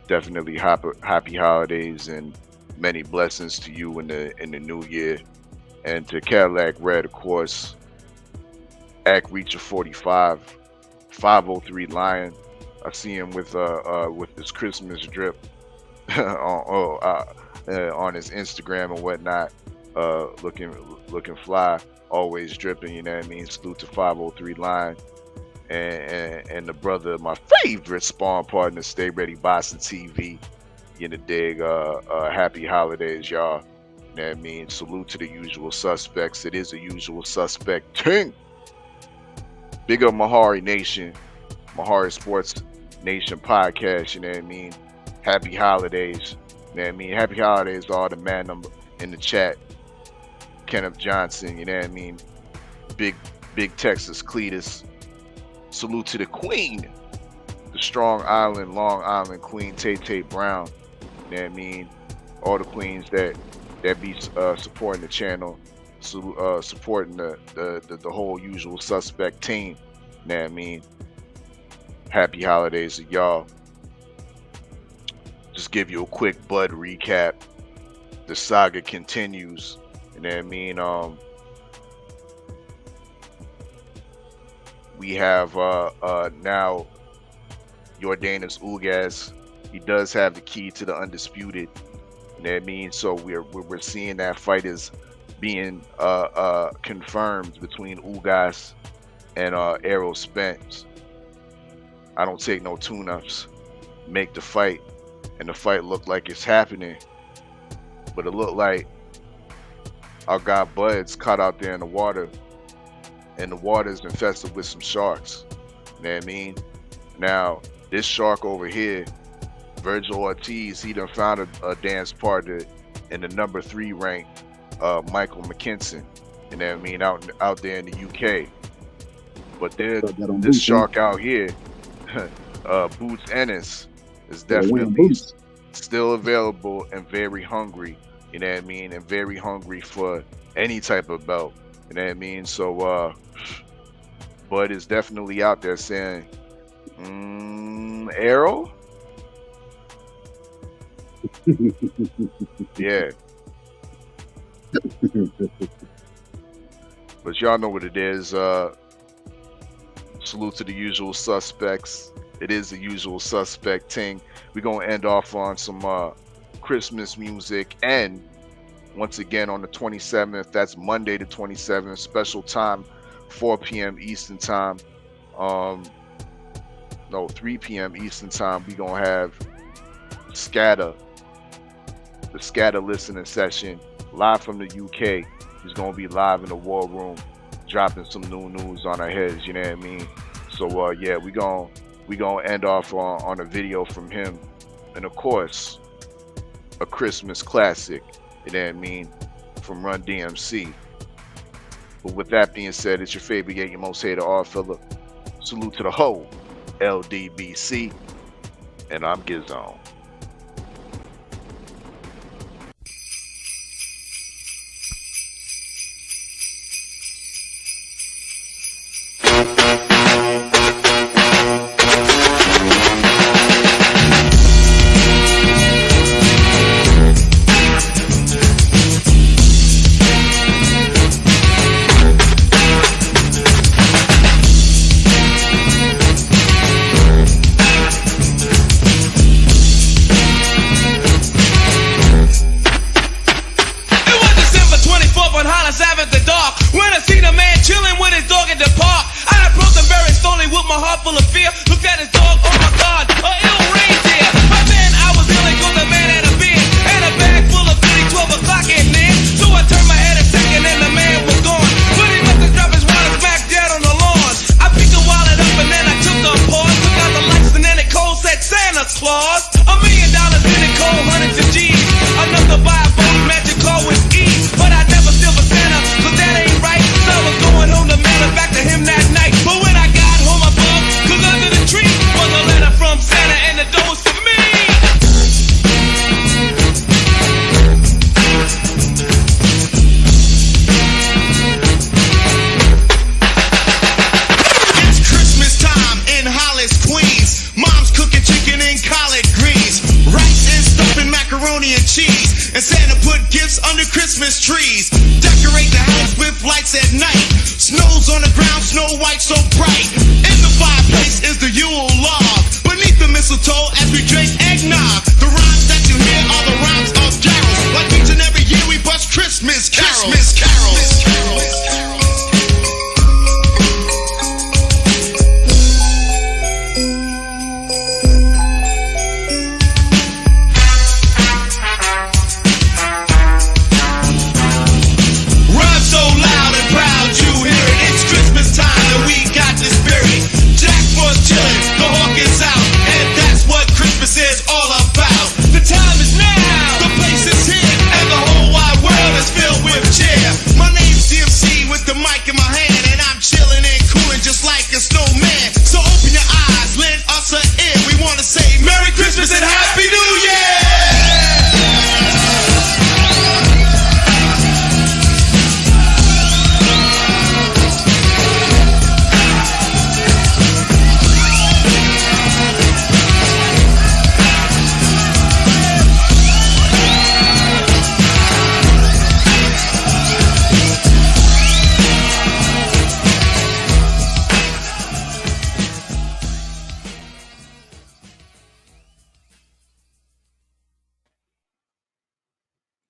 Definitely happy holidays and many blessings to you in the new year. And to Cadillac Red, of course, Act Reacher 45, 503 Lion. I see him with this Christmas drip on his Instagram and whatnot, looking fly, always dripping. You know what I mean? Salute to 503 Lion and the brother, my favorite spawn partner, Stay Ready Boston TV. You know, dig. Happy holidays, y'all. You know what I mean? Salute to the usual suspects. It is a usual suspect ting. Big up Mahari Nation, Mahari Sports Nation podcast. You know what I mean? Happy holidays. You know what I mean? Happy holidays to all the man number in the chat. Kenneth Johnson. You know what I mean? Big Texas Cletus. Salute to the Queen, the Strong Island, Long Island Queen, Tay Brown. You know what I mean? All the queens that be supporting the channel, supporting the whole usual suspect team. You know what I mean? Happy holidays to y'all. Just give you a quick Bud recap. The saga continues. You know what I mean? We have now Jordanis Ugas. He does have the key to the undisputed. You know what I mean? So we're seeing that fight is being confirmed between Ugas and Errol Spence. I don't take no tune-ups. Make the fight, and the fight looked like it's happening, but it looked like our guy Bud's caught out there in the water, and the water is infested with some sharks. You know what I mean? Now, this shark over here, Virgil Ortiz, he done found a dance partner in the number 3 ranked Michael McKinson. You know what I mean? Out there in the UK. But this shark out here, Boots Ennis, is definitely still available and very hungry. You know what I mean? And very hungry for any type of belt. You know what I mean? So Bud is definitely out there saying, Arrow? Yeah. But y'all know what it is. Salute to the usual suspects. It is the usual suspect ting. We're going to end off on some Christmas music. And once again on the 27th, that's Monday the 27th, special time, 4 p.m. Eastern time. 3 p.m. Eastern time, we're going to have the Scatter listening session live from the UK. He's going to be live in the war room, dropping some new news on our heads, you know what I mean? So yeah, we gonna end off on a video from him, and of course a Christmas classic, you know what I mean, from Run DMC. But with that being said, it's your favorite yet your most hated Oddfella. Salute to the whole LDBC, and I'm Gizon.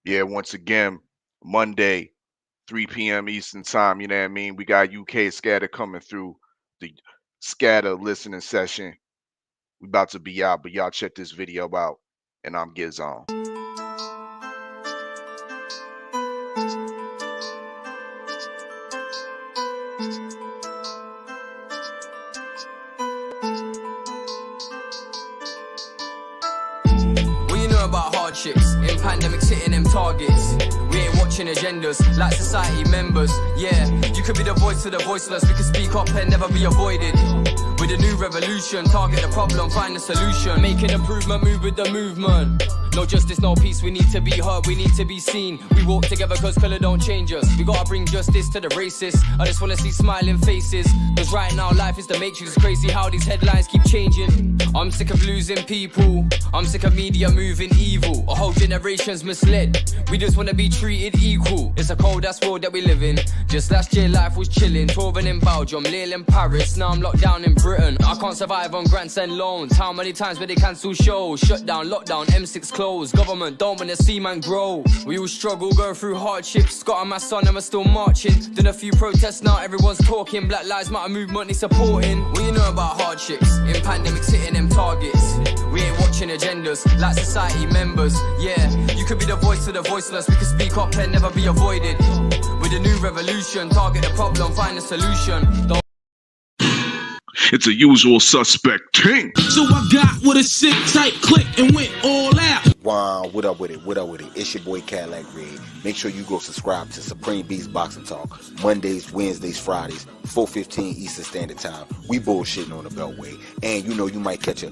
Yeah, once again, Monday, 3 p.m. Eastern time, you know what I mean? We got UK Scatter coming through the Scatter listening session. We about to be out, but y'all check this video out. And I'm Gizon. What you know about hardships? In pandemics hitting them targets. We ain't watching agendas like society members. Yeah, you could be the voice of the voiceless. We can speak up and never be avoided. With a new revolution, target the problem, find the solution. Making improvement, move with the movement. No justice, no peace, we need to be heard, we need to be seen. We walk together cause colour don't change us. We gotta bring justice to the racists. I just wanna see smiling faces. Cause right now life is the matrix. It's crazy how these headlines keep changing. I'm sick of losing people. I'm sick of media moving evil. A whole generation's misled. We just wanna be treated equal. It's a cold ass world that we live in. Just last year life was chilling. Touring in Belgium, Lille in Paris. Now I'm locked down in Britain. I can't survive on grants and loans. How many times will they cancel shows? Shut down, lockdown, M6 closed. Government don't wanna see man grow. We all struggle, going through hardships. Got on my son and we're still marching. Done a few protests, now everyone's talking. Black Lives Matter movement is supporting. What you know about hardships? In pandemics hitting them targets. We ain't watching agendas like society members. Yeah, you could be the voice of the voiceless. We can speak up and never be avoided. With a new revolution, target the problem, find a solution. It's a usual suspect ting. So I got with a sick tight click and went all out. Wow, what up with it? What up with it? It's your boy Cadillac Red. Make sure you go subscribe to Supreme Beast Boxing Talk. Mondays, Wednesdays, Fridays, 4:15 Eastern Standard Time. We bullshitting on the Beltway. And you know you might catch a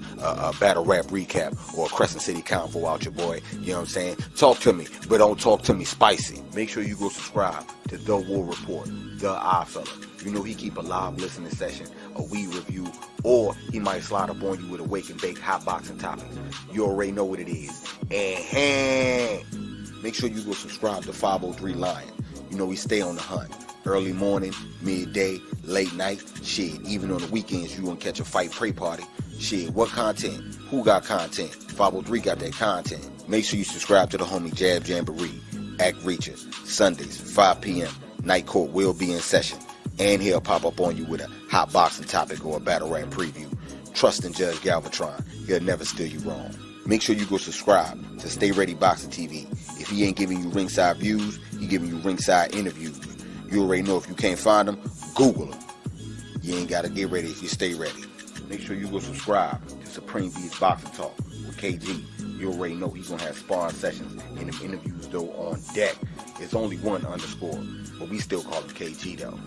battle rap recap or a Crescent City convo out your boy. You know what I'm saying? Talk to me, but don't talk to me spicy. Make sure you go subscribe to The War Report, The Oddfella. You know he keep a live listening session, a weed review, or he might slide up on you with a wake and bake hot boxing topics. You already know what it is. And make sure you go subscribe to 503 Lion. You know we stay on the hunt. Early morning, midday, late night, shit. Even on the weekends, you gonna catch a fight pray party. Shit, what content? Who got content? 503 got that content. Make sure you subscribe to the homie Jab Jamboree, Act Reacher, Sundays, 5 p.m. Night Court will be in session. And he'll pop up on you with a hot boxing topic or a battle rap preview. Trust in Judge Galvatron. He'll never steer you wrong. Make sure you go subscribe to Stay Ready Boxing TV. If he ain't giving you ringside views, he giving you ringside interviews. You already know if you can't find them, Google them. You ain't got to get ready if you stay ready. Make sure you go subscribe to Supreme Beast Boxing Talk with KG. You already know he's going to have sparring sessions and them interviews, though, on deck. It's only one underscore, but we still call him KG, though.